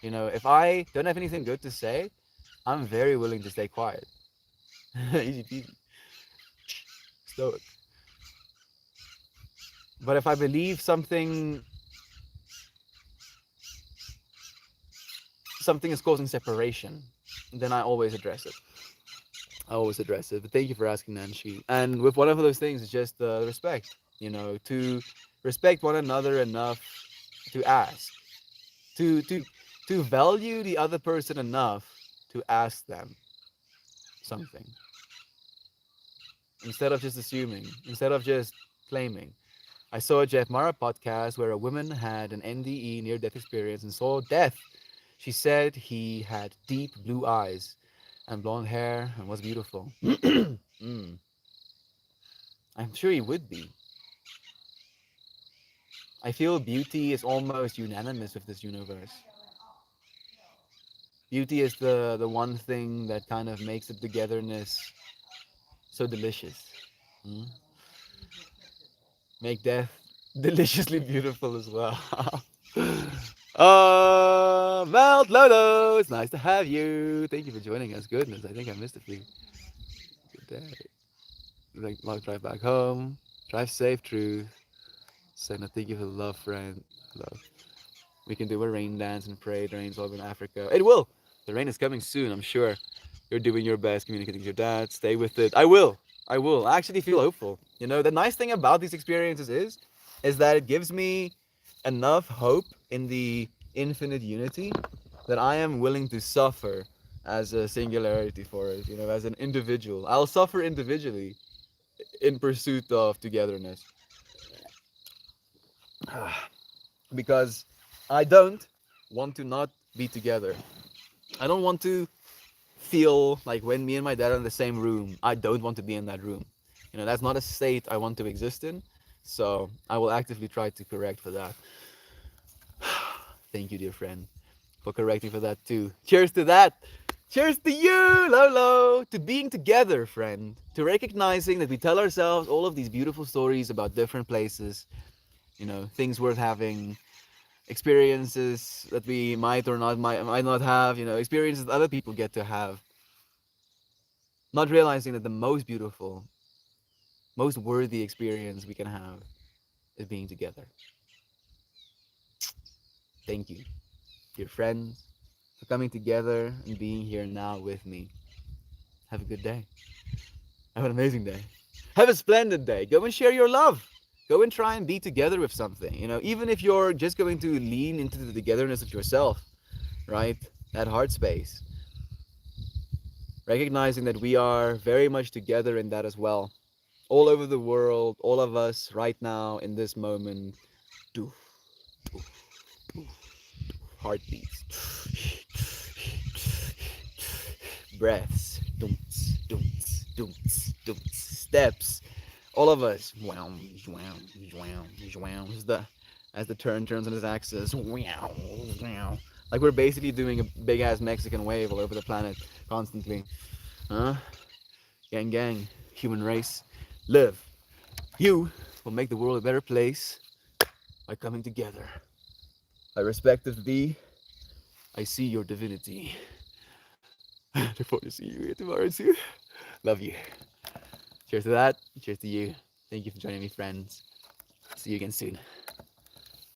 You know, if I don't have anything good to say, I'm very willing to stay quiet. Easy peasy, stoic. But if I believe something is causing separation, then I always address it. I always address it. But thank you for asking, Nanshi. And with one of those things, it's just respect. You know, to respect one another enough to ask, to to value the other person enough to ask them something instead of just assuming, instead of just claiming. I saw a Jeff Mara podcast where a woman had an NDE, near death experience, and saw death. She said he had deep blue eyes and blonde hair and was beautiful. Mm, I'm sure he would be. I feel beauty is almost unanimous with this universe. Beauty is the one thing that kind of makes the togetherness so delicious. Mm? Make death deliciously beautiful as well. Mount Lolo, it's nice to have you. Thank you for joining us. Goodness, I think I missed a few. Good day. Like, long drive back home. Drive safe, Truth. Send a thank you for the love, friend. Love. We can do a rain dance and pray. The rain's all in Africa. It will. The rain is coming soon, I'm sure. You're doing your best communicating with your dad. Stay with it. I will. I will. I actually feel hopeful. You know, the nice thing about these experiences is that it gives me enough hope in the infinite unity that I am willing to suffer as a singularity for it, you know, as an individual. I'll suffer individually in pursuit of togetherness. Because I don't want to not be together. I don't want to feel like when me and my dad are in the same room, I don't want to be in that room. You know, that's not a state I want to exist in. So I will actively try to correct for that. Thank you, dear friend, for correcting for that too. Cheers to that. Cheers to you, Lolo, to being together, friend, to recognizing that we tell ourselves all of these beautiful stories about different places, you know, things worth having, experiences that we might or not might not have, you know, experiences that other people get to have, not realizing that the most beautiful, most worthy experience we can have is being together. Thank you, dear friends, for coming together and being here now with me. Have a good day. Have an amazing day. Have a splendid day. Go and share your love. Go and try and be together with something. You know, even if you're just going to lean into the togetherness of yourself, right? That heart space. Recognizing that we are very much together in that as well. All over the world, all of us right now in this moment. Doof, doof, doof, heartbeats. Breaths. Doomts, doomts, doomts, doomts. Steps. All of us. Wow, wow, wow, wow. As the turn turns on his axis. Wow, wow. Like we're basically doing a big ass Mexican wave all over the planet constantly. Huh? Gang, gang. Human race. Live. You will make the world a better place by coming together. I respect of thee. I see your divinity. Look forward to see you here tomorrow too. Love you. Cheers to that. Cheers to you. Thank you for joining me, friends. See you again soon.